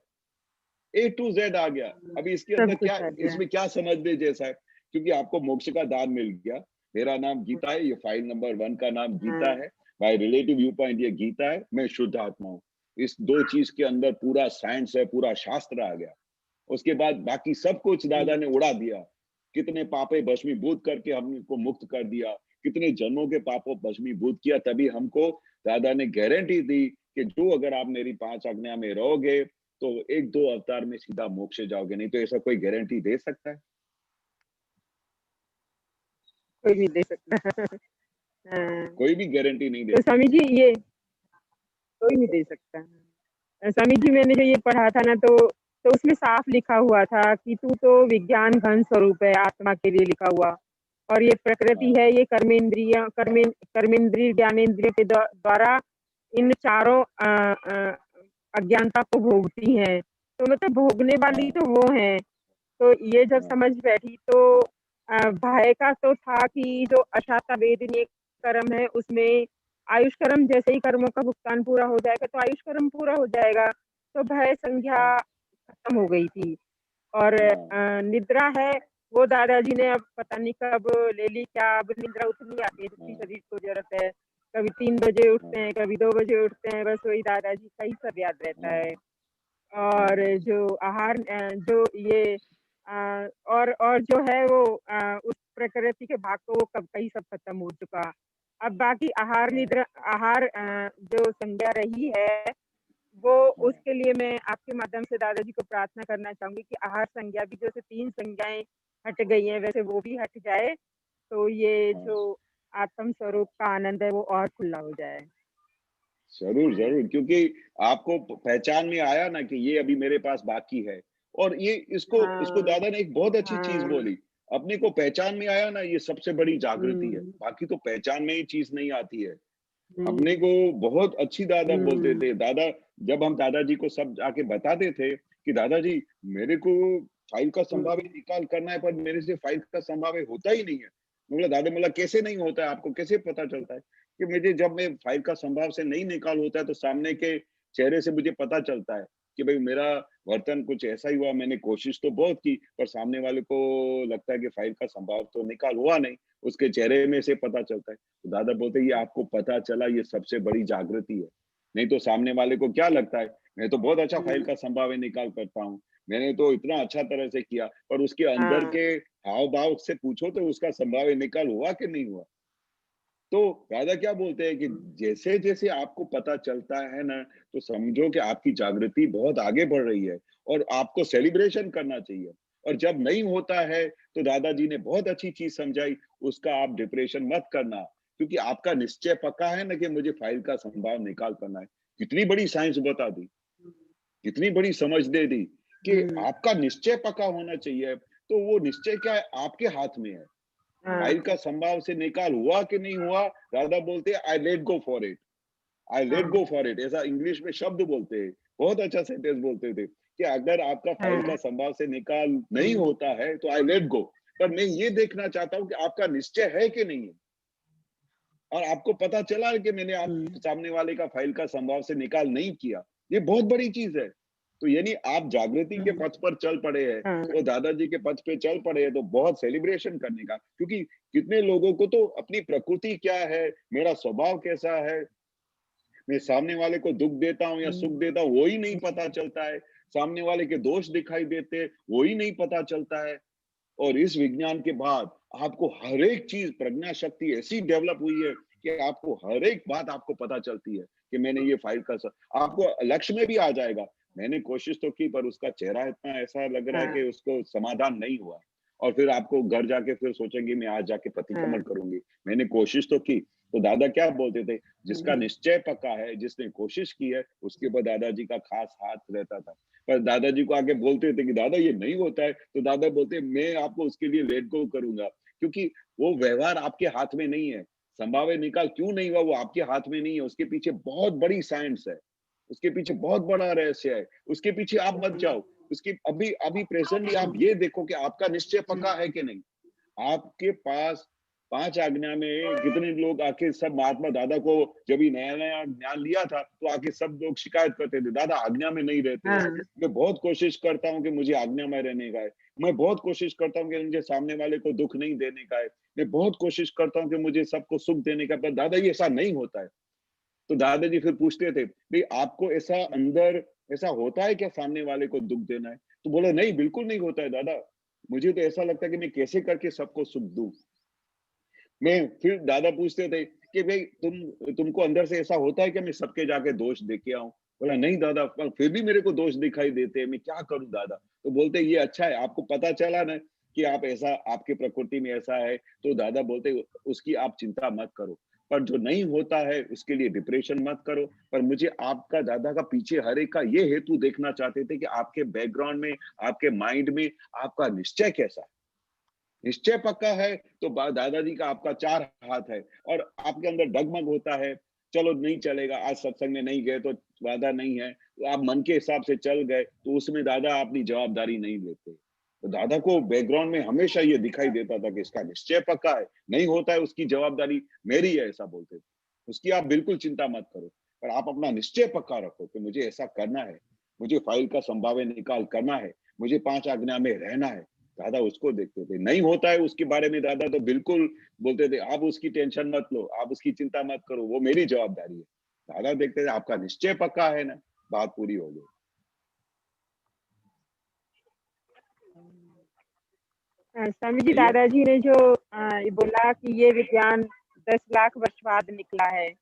ए टू जेड आ गया। अभी इसके अंदर सब कुछ क्या, आ गया। इसमें क्या समझने जैसा है, क्योंकि आपको मोक्ष का दान मिल गया। मेरा नाम गीता है, ये फाइल नंबर 1 का नाम गीता हाँ है, बाय रिलेटिव व्यू पॉइंट ये गीता है, मैं शुद्ध आत्मा हूँ। इस 2 चीज के अंदर पूरा साइंस है, पूरा शास्त्र आ गया। उसके बाद बाकी सब कुछ दादा ने उड़ा दिया। कितने पापे भस्मीभूत करके हमको मुक्त कर दिया, कितने जन्मों के पापों भस्मीभूत किया, तभी हमको दादा ने गारंटी दी कि जो अगर आप मेरी 5 आज्ञा में रहोगे तो 1-2 अवतार में सीधा मोक्ष जाओगे, नहीं तो ऐसा कोई गारंटी दे सकता है? कोई नहीं दे सकता। हाँ, कोई भी गारंटी नहीं दे तो स्वामी सकता। जी ये कोई नहीं दे सकता। स्वामी जी मैंने जो ये पढ़ा था ना तो उसमें साफ लिखा हुआ था कि तू तो विज्ञान घन स्वरूप है, आत्मा के लिए लिखा हुआ। और ये प्रकृति हाँ, है, ये कर्मेंद्रिय ज्ञानेंद्रिय के द्वारा इन चारों अज्ञानता को भोगती है। तो मतलब भोगने वाली हाँ, तो वो है। तो ये जब हाँ, समझ बैठी तो भय का तो था कि जो अशाता वेदनीय कर्म है उसमें आयुष कर्म, जैसे ही कर्मों का भुगतान पूरा हो जाएगा तो आयुष कर्म पूरा हो जाएगा। तो भय संज्ञा हाँ, खत्म हो गई थी। और हाँ, निद्रा है, वो दादाजी ने अब पता नहीं कब ले ली, क्या अब निद्रा उतनी आती है जितनी हाँ, शरीर को जरूरत है। कभी 3 बजे हाँ, उठते हैं, कभी 2 बजे उठते हैं, बस वही दादाजी का ही सब याद रहता हाँ, है। और हाँ, जो आहार जो ये और जो है वो उस प्रकृति के भाग को वो कब का ही सब खत्म हो चुका। अब बाकी आहार हाँ, निद्रा आहार जो संज्ञा रही है वो, हाँ, उसके लिए मैं आपके माध्यम से दादाजी को प्रार्थना करना चाहूंगी कि आहार संज्ञा भी, जैसे 3 संज्ञाएं हट गई हैं वैसे वो भी हट जाए, तो ये हाँ। जो आत्म स्वरूप का आनंद है वो और खुला हो जाए। जरूर, जरूर, क्योंकि आपको पहचान में आया ना कि ये अभी मेरे पास बाकी है। और ये इसको इसको हाँ दादा ने एक बहुत अच्छी चीज हाँ बोली, अपने को पहचान में आया ना, ये सबसे बड़ी जागृति है, हम्म बाकी तो पहचान में ही चीज नहीं आती है। अपने हम्म को बहुत अच्छी दादा बोलते हम्म थे दादा, जब हम दादाजी को सब जाके बताते थे कि दादाजी मेरे को फाइल का संभाव्य हम्म निकाल करना है, पर मेरे से फाइल का संभाव्य होता ही नहीं है। मैं बोला दादा, बोला कैसे नहीं होता है, आपको कैसे पता चलता है? कि मुझे जब मैं फाइल का संभाव से नहीं निकाल होता है तो सामने के चेहरे से मुझे पता चलता है कि भाई मेरा वर्तन कुछ ऐसा ही हुआ, मैंने कोशिश तो बहुत की पर सामने वाले को लगता है कि फाइल का संभाव तो निकाल हुआ नहीं, उसके चेहरे में से पता चलता है। तो दादा बोलते ये आपको पता चला, ये सबसे बड़ी जागृति है। नहीं तो सामने वाले को क्या लगता है, मैं तो बहुत अच्छा फाइल हम्म, का संभाव्य निकाल करता हूँ, मैंने तो इतना अच्छा तरह से किया, पर उसके अंदर हाँ के हाव भाव से पूछो तो उसका संभाव्य निकाल हुआ कि नहीं हुआ। तो दादा क्या बोलते हैं कि जैसे जैसे आपको पता चलता है ना, तो समझो कि आपकी जागृति बहुत आगे बढ़ रही है और आपको सेलिब्रेशन करना चाहिए। और जब नहीं होता है तो दादाजी ने बहुत अच्छी चीज समझाई, उसका आप डिप्रेशन मत करना, क्योंकि आपका निश्चय पक्का है ना कि मुझे फाइल का संभाव निकाल करना है। कितनी बड़ी साइंस बता दी, कितनी बड़ी समझ दे दी कि हम्म, आपका निश्चय पक्का होना चाहिए। तो वो निश्चय क्या है, आपके हाथ में है। फाइल हाँ का संभाव से निकाल हुआ कि नहीं हुआ, दादा बोलते हैं I let go for it, I let हाँ गो फॉर इट, ऐसा इंग्लिश में शब्द बोलते हैं। बहुत अच्छा सेंटेंस बोलते थे कि अगर आपका फाइल का हाँ संभाव से निकाल नहीं हम्म, होता है तो आई लेट गो। पर मैं ये देखना चाहता हूं कि आपका निश्चय है कि नहीं है, और आपको पता चला है कि मैंने आप हम्म, सामने वाले का फाइल का संभाव से निकाल नहीं किया। ये बहुत बड़ी चीज है। तो यानी आप जागृति के हम्म, पथ पर चल पड़े हैं हाँ और दादाजी के पथ पे चल पड़े हैं, तो बहुत सेलिब्रेशन करने का, क्योंकि कितने लोगों को तो अपनी प्रकृति क्या है, मेरा स्वभाव कैसा है, मैं सामने वाले को दुख देता हूँ या सुख हम्म, देता हूँ वो ही नहीं पता चलता है, सामने वाले के दोष दिखाई देते वो ही नहीं पता चलता है। और इस विज्ञान के बाद आपको हर एक चीज, प्रज्ञा शक्ति ऐसी डेवलप हुई है कि आपको हर एक बात आपको पता चलती है कि मैंने ये फाइल का आपको लक्ष्य में भी आ जाएगा। मैंने कोशिश तो की पर उसका चेहरा इतना ऐसा लग रहा है हाँ, कि उसको समाधान नहीं हुआ, और फिर आपको घर जाके फिर सोचेंगे मैं आज जाके प्रतिक्रमण हाँ, करूंगी। मैंने कोशिश तो की। तो दादा क्या बोलते थे, जिसका जी, निश्चय पक्का है, जिसने कोशिश की है, उसके ऊपर दादाजी का खास हाथ रहता था। पर दादाजी को आके बोलते थे कि दादा ये नहीं होता है, तो दादा बोलते मैं आपको उसके लिए लेट गो करूंगा, क्योंकि वो व्यवहार आपके हाथ में नहीं है। संभाव्य निकाल क्यों नहीं हुआ वो आपके हाथ में नहीं है, उसके पीछे बहुत बड़ी साइंस है, उसके पीछे बहुत बड़ा रहस्य है, उसके पीछे आप मत जाओ। उसकी अभी अभी प्रेजेंटली आप ये देखो कि आपका निश्चय पक्का है कि नहीं। आपके पास 5 आज्ञा में कितने लोग आके सब महात्मा दादा को जब ही नया-नया ज्ञान लिया था, तो आके सब लोग शिकायत करते थे, दादा आज्ञा में नहीं रहते हो। हाँ, मैं बहुत कोशिश करता हूँ कि मुझे आज्ञा में रहने का है। मैं बहुत कोशिश करता हूँ कि मुझे सामने वाले को दुःख नहीं देने का है। मैं बहुत कोशिश करता हूँ कि मुझे सबको सुख देने का है, पर दादा ये ऐसा नहीं होता है। तो दादाजी फिर पूछते थे, "भई आपको ऐसा अंदर ऐसा होता है क्या सामने वाले को दुःख देना है?" तो बोला, "नहीं, बिल्कुल नहीं होता है दादा। मुझे तो ऐसा लगता है कि मैं कैसे करके सबको सुख दूँ।" मैं फिर दादा पूछते थे कि भाई तुमको अंदर से ऐसा होता है कि मैं सबके जाके दोष देख के आऊं। बोला नहीं दादा, पर फिर भी मेरे को दोष दिखाई देते हैं, मैं क्या करूं दादा। तो बोलते ये अच्छा है, आपको पता चला ना कि आप ऐसा, आपकी प्रकृति में ऐसा है। तो दादा बोलते उसकी आप चिंता मत करो, पर जो नहीं होता है उसके लिए डिप्रेशन मत करो। पर मुझे आपका, दादा का पीछे हर एक का ये हेतु देखना चाहते थे कि आपके बैकग्राउंड में, आपके माइंड में आपका निश्चय कैसा है। निश्चय पक्का है तो दादाजी का आपका 4 हाथ है, और आपके अंदर डगमग होता है, चलो नहीं चलेगा, आज सत्संग में नहीं गए तो वादा नहीं है, तो आप मन के हिसाब से चल गए, तो उसमें दादा अपनी जवाबदारी नहीं लेते। तो दादा को बैकग्राउंड में हमेशा ये दिखाई देता था कि इसका निश्चय पक्का है, नहीं होता है उसकी जवाबदारी मेरी है, ऐसा बोलते थे। उसकी आप बिल्कुल चिंता मत करो, पर आप अपना निश्चय पक्का रखो कि मुझे ऐसा करना है, मुझे फाइल का संभाव्य निकाल करना है, मुझे 5 आज्ञा में रहना है। दादा उसको देखते थे। नहीं होता है उसके बारे में दादा तो बिल्कुल बोलते थे, आप उसकी टेंशन मत लो, आप उसकी चिंता मत करो, वो मेरी जवाबदारी है। दादा देखते थे आपका निश्चय पक्का है ना, बात पूरी हो गई। स्वामी जी, सही है। दादाजी ने जो ये बोला कि ये विज्ञान 10 लाख वर्ष बाद निकला है,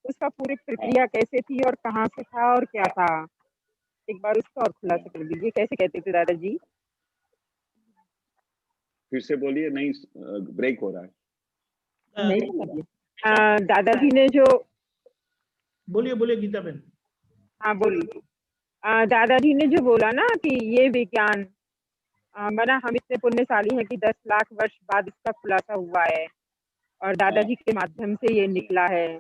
उसका पूरी हाँ, प्रक्रिया कैसे थी और कहाँ से था और क्या था? एक बार उसका और हाँ। खुलासा कर दीजिए, कैसे कहते थे दादाजी? फिर से बोलिए, नहीं ब्रेक हो रहा है। नहीं समझिए। दादाजी ने जो बोलिए बोलिए गीता बहन। हाँ, बोलिए। दादाजी ने जो बोला ना कि ये विज्ञान माना हम इतने पुण्यशाली हैं कि 10 लाख वर्ष बाद इसका खुलासा हुआ है और हाँ, दादाजी के माध्यम से ये निकला है।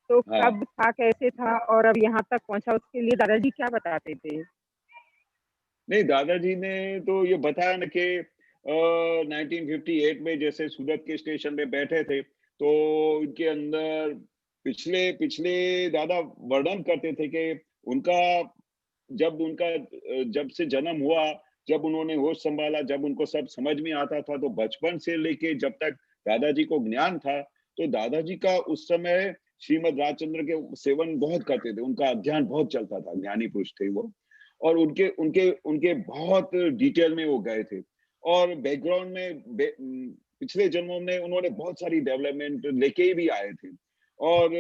तो हाँ। कब था, कैसे था और अब यहाँ तक पहुँचा, उसके लिए दादाजी क्या बताते थे? नहीं, दादाजी ने तो ये बताया ना कि 1958 में जैसे सूरत के स्टेशन में बैठे थे, तो उनके अंदर पिछले पिछले दादा वर्णन करते थे कि उनका जब से जन्म हुआ, जब उन्होंने होश संभाला, जब उनको सब समझ में आता था, तो बचपन से लेके जब तक दादाजी को ज्ञान था, तो दादाजी का उस समय श्रीमद् राजचंद्र के सेवन बहुत करते थे, उनका अध्ययन बहुत चलता था, ज्ञानी पुरुष थे वो। और उनके उनके उनके बहुत डिटेल में वो गए थे, और बैकग्राउंड में पिछले जन्मों में उन्होंने बहुत सारी डेवलपमेंट लेके भी आए थे, और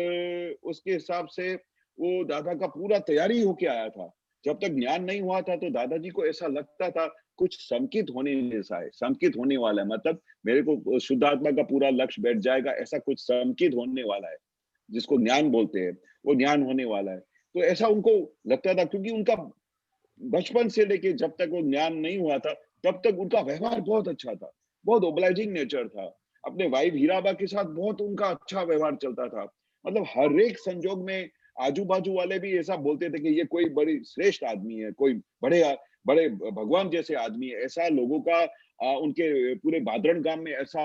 उसके हिसाब से वो दादा का पूरा तैयारी होके आया था। जब तक ज्ञान नहीं हुआ था तो दादाजी को ऐसा लगता था कुछ संकित होने जैसा है, संकित होने वाला है, मतलब मेरे को शुद्धात्मा का पूरा लक्ष्य बैठ जाएगा, ऐसा कुछ संकित होने वाला है, जिसको ज्ञान बोलते हैं, वो ज्ञान होने वाला है। तो ऐसा उनको लगता था, क्योंकि उनका बचपन से लेके जब तक वो ज्ञान नहीं हुआ था, तब तक उनका व्यवहार बहुत अच्छा था, बहुत ओब्लाइजिंग नेचर था। अपने वाइफ हीराबा के साथ बहुत उनका अच्छा व्यवहार चलता था। मतलब हर एक संजोग में आजू-बाजू वाले भी ऐसा बोलते थे कि ये कोई बड़ी श्रेष्ठ आदमी है, कोई बड़े भगवान जैसे आदमी है। ऐसा लोगों का उनके पूरे भादरण गांव में ऐसा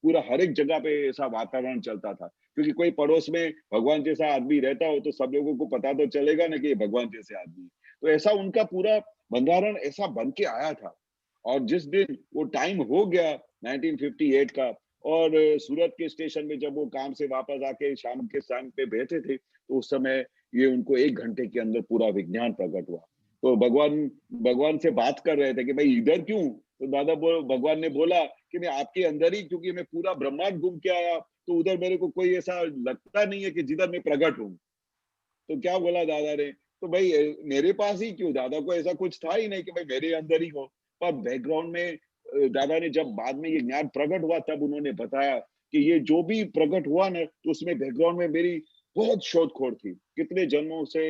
पूरा हर एक जगह पे ऐसा वातावरण चलता था। क्योंकि कोई पड़ोस में भगवान जैसा आदमी रहता हो तो सब लोगों को पता तो चलेगा ना कि ये भगवान जैसे आदमी है। तो ऐसा उनका पूरा बंधारण ऐसा बन के आया था। और जिस दिन वो टाइम हो गया 1958 का, और सूरत के स्टेशन में जब वो काम से वापस आके शाम के टाइम पे बैठे थे, तो उस समय ये उनको 1 घंटे के अंदर पूरा विज्ञान प्रकट हुआ। तो भगवान भगवान से बात कर रहे थे कि भाई इधर क्यों? तो भगवान ने बोला कि मैं आपके अंदर ही, क्योंकि मैं पूरा ब्रह्मांड घूम के आया, तो उधर मेरे को कोई ऐसा लगता नहीं है कि जिधर मैं प्रकट हूँ। तो क्या बोला दादा ने, तो भाई मेरे पास ही क्यों, दादा को ऐसा कुछ था ही नहीं कि भाई मेरे अंदर ही हो। पर बैकग्राउंड में दादा ने जब बाद में ये ज्ञान प्रकट हुआ, तब उन्होंने बताया कि ये जो भी प्रकट हुआ ना, तो उसमें बैकग्राउंड में मेरी बहुत शोधखोड़ थी। कितने जन्मों से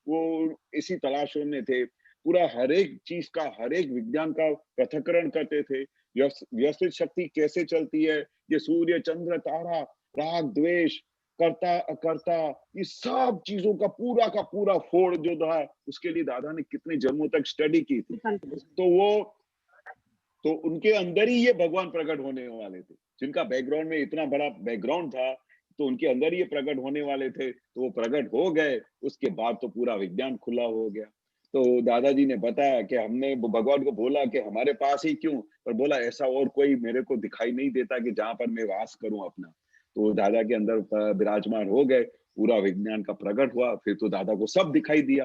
वो इसी तलाशों में थे, पूरा हर एक चीज का, हर एक विज्ञान का पृथक्करण करते थे। व्यवस्थित शक्ति कैसे चलती है, ये सूर्य चंद्र तारा, राग द्वेष, करता अकर्ता, ये सब चीजों का पूरा फोड़ जो था, उसके लिए दादा ने कितने जन्मों तक स्टडी की थी। तो उनके अंदर ही ये भगवान प्रकट होने वाले थे, जिनका बैकग्राउंड में इतना बड़ा बैकग्राउंड था, तो उनके अंदर ही ये प्रकट होने वाले थे। तो वो प्रकट हो गए, उसके बाद तो पूरा विज्ञान खुला हो गया। तो दादाजी ने बताया कि हमने भगवान को बोला कि हमारे पास ही क्यों, पर बोला ऐसा और कोई मेरे को दिखाई नहीं देता कि जहां पर मैं वास करूं अपना। तो दादा के अंदर विराजमान हो गए, पूरा विज्ञान का प्रकट हुआ, फिर तो दादा को सब दिखाई दिया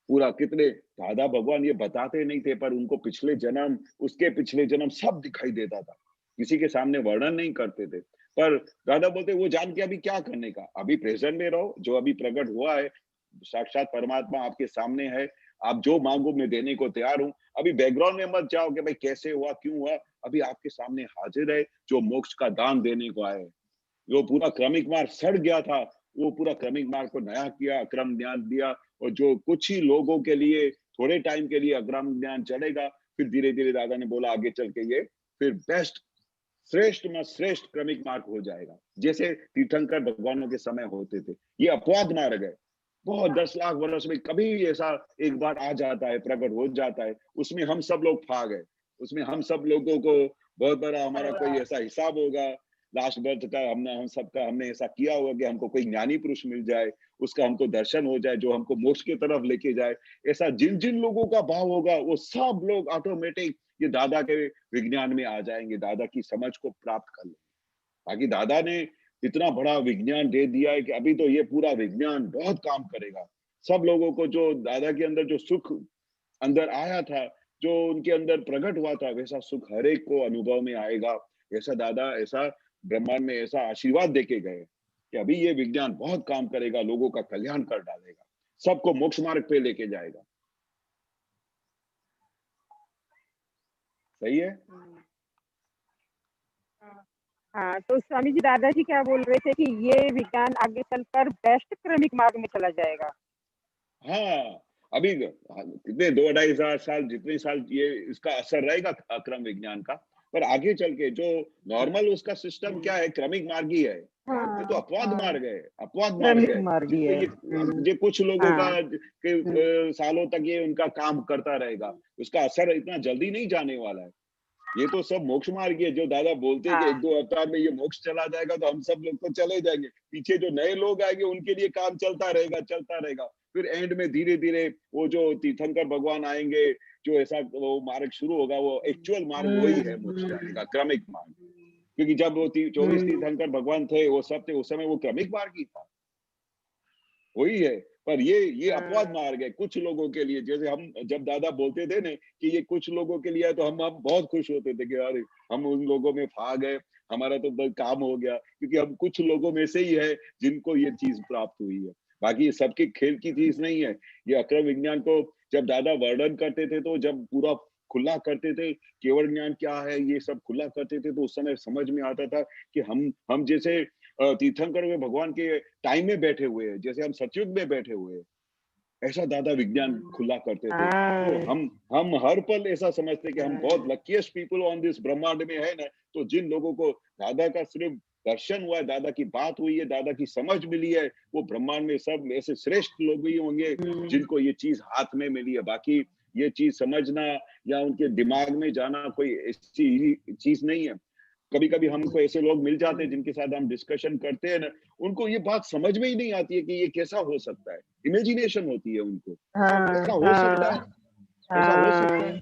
पूरा। कितने दादा भगवान ये बताते नहीं थे, पर उनको पिछले जन्म, उसके पिछले जन्म सब दिखाई देता था, किसी के सामने वर्णन नहीं करते थे। पर दादा बोलते वो जान के अभी क्या करने का, अभी प्रेजेंट में रहो, जो अभी प्रकट हुआ है साक्षात परमात्मा आपके सामने है, आप जो मांगो मैं देने को तैयार हूँ। अभी बैकग्राउंड में मत जाओ कि भाई कैसे हुआ, क्यों हुआ, अभी आपके सामने हाजिर है जो मोक्ष का दान देने को आए। जो पूरा क्रमिक मार्ग सड़ गया था, वो पूरा क्रमिक मार्ग को नया किया, अक्रम ज्ञान दिया। और जो कुछ ही लोगों के लिए थोड़े टाइम के लिए अक्रम ज्ञान चलेगा, फिर धीरे धीरे दादा ने बोला आगे चल के ये फिर बेस्ट, श्रेष्ठ में श्रेष्ठ क्रमिक मार्ग हो जाएगा, जैसे तीर्थंकर भगवानों के समय होते थे। ये अपवाद मार्ग है, बहुत 10 लाख वर्ष में कभी ऐसा एक बार आ जाता है, प्रकट हो जाता है, उसमें हम सब लोग फा गए। उसमें हम सब लोगों को बहुत बड़ा हमारा कोई ऐसा हिसाब होगा लास्ट बर्थ का, हम सबका हमने ऐसा किया होगा कि हमको कोई ज्ञानी पुरुष मिल जाए, उसका हमको दर्शन हो जाए, जो हमको मोक्ष की तरफ लेके जाए। ऐसा जिन जिन लोगों का भाव होगा, वो सब लोग ऑटोमेटिक ये दादा के विज्ञान में आ जाएंगे, दादा की समझ को प्राप्त कर लेंगे। बाकी दादा ने इतना बड़ा विज्ञान दे दिया है कि अभी तो ये पूरा विज्ञान बहुत काम करेगा। सब लोगों को जो दादा के अंदर जो सुख अंदर आया था, जो उनके अंदर प्रकट हुआ था, वैसा सुख हर एक को अनुभव में आएगा। ऐसा दादा ऐसा ब्रह्मांड में ऐसा आशीर्वाद देके गए कि अभी ये विज्ञान बहुत काम करेगा, लोगों का कल्याण कर डालेगा, सबको मोक्ष मार्ग पे लेके जाएगा। सही है? हाँ, तो स्वामी जी दादाजी क्या बोल रहे थे कि ये विज्ञान आगे चलकर बेस्ट क्रमिक मार्ग में चला जाएगा। हाँ, अभी कितने 2-2.5 साल जितने साल ये इसका असर रहेगा अक्रम विज्ञान का, पर आगे चल के जो नॉर्मल उसका सिस्टम क्या है, क्रमिक मार्ग ही है। ये तो अपवाद मार्ग है, अपवाद मार्ग है, जिसमें ये कुछ लोगों का के सालों तक ये उनका काम करता रहेगा, उसका असर इतना जल्दी नहीं जाने वाला है। ये तो सब मोक्ष मार्ग है, जो दादा बोलते हैं कि 1-2 अवतार में ये मोक्ष चला जाएगा तो हम सब लोग तो चले जाएंगे, पीछे जो नए लोग आएंगे उनके लिए काम चलता रहेगा। फिर एंड में धीरे धीरे वो जो तीर्थंकर भगवान आएंगे, जो ऐसा वो मार्ग शुरू होगा, वो एक्चुअल मार्ग वही है मोक्ष जाने का, क्रमिक मार्ग। क्योंकि जब वो 24 तीर्थंकर भगवान थे, वो सब थे, उस समय वो क्रमिक मार्ग ही था, वही है। पर ये अपवाद मार्ग है कुछ लोगों के लिए। जैसे हम जब दादा बोलते थे ना कि ये कुछ लोगों के लिए है, तो हम बहुत खुश होते थे कि अरे हम उन लोगों में फा गए, हमारा तो बस काम हो गया, क्योंकि हम कुछ लोगों में से ही है जिनको ये चीज प्राप्त हुई है। बाकी ये सबके खेल की चीज नहीं है। ये अक्रम विज्ञान को जब दादा वर्णन करते थे, तो जब पूरा खुला करते थे, केवल ज्ञान क्या है ये सब खुला करते थे, तो उस समय समझ में आता था कि हम जैसे तीर्थंकर में भगवान के टाइम में बैठे हुए हैं, जैसे हम सतयुग में बैठे हुए हैं, ऐसा दादा विज्ञान खुला करते थे। तो हम हर पल ऐसा समझते कि हम बहुत लकीएस्ट पीपल ऑन दिस ब्रह्मांड में है ना। तो जिन लोगों को दादा का सिर्फ दर्शन हुआ है, दादा की बात हुई है, दादा की समझ मिली है, वो ब्रह्मांड में सब ऐसे श्रेष्ठ लोग ही होंगे जिनको ये चीज हाथ में मिली है। बाकी ये चीज समझना या उनके दिमाग में जाना कोई ऐसी चीज नहीं है। कभी कभी हमको ऐसे लोग मिल जाते हैं जिनके साथ हम डिस्कशन करते हैं ना, उनको ये बात समझ में ही नहीं आती है कि ये कैसा हो सकता है। इमेजिनेशन होती है उनको, ऐसा हो सकता है, ऐसा हो सकता है।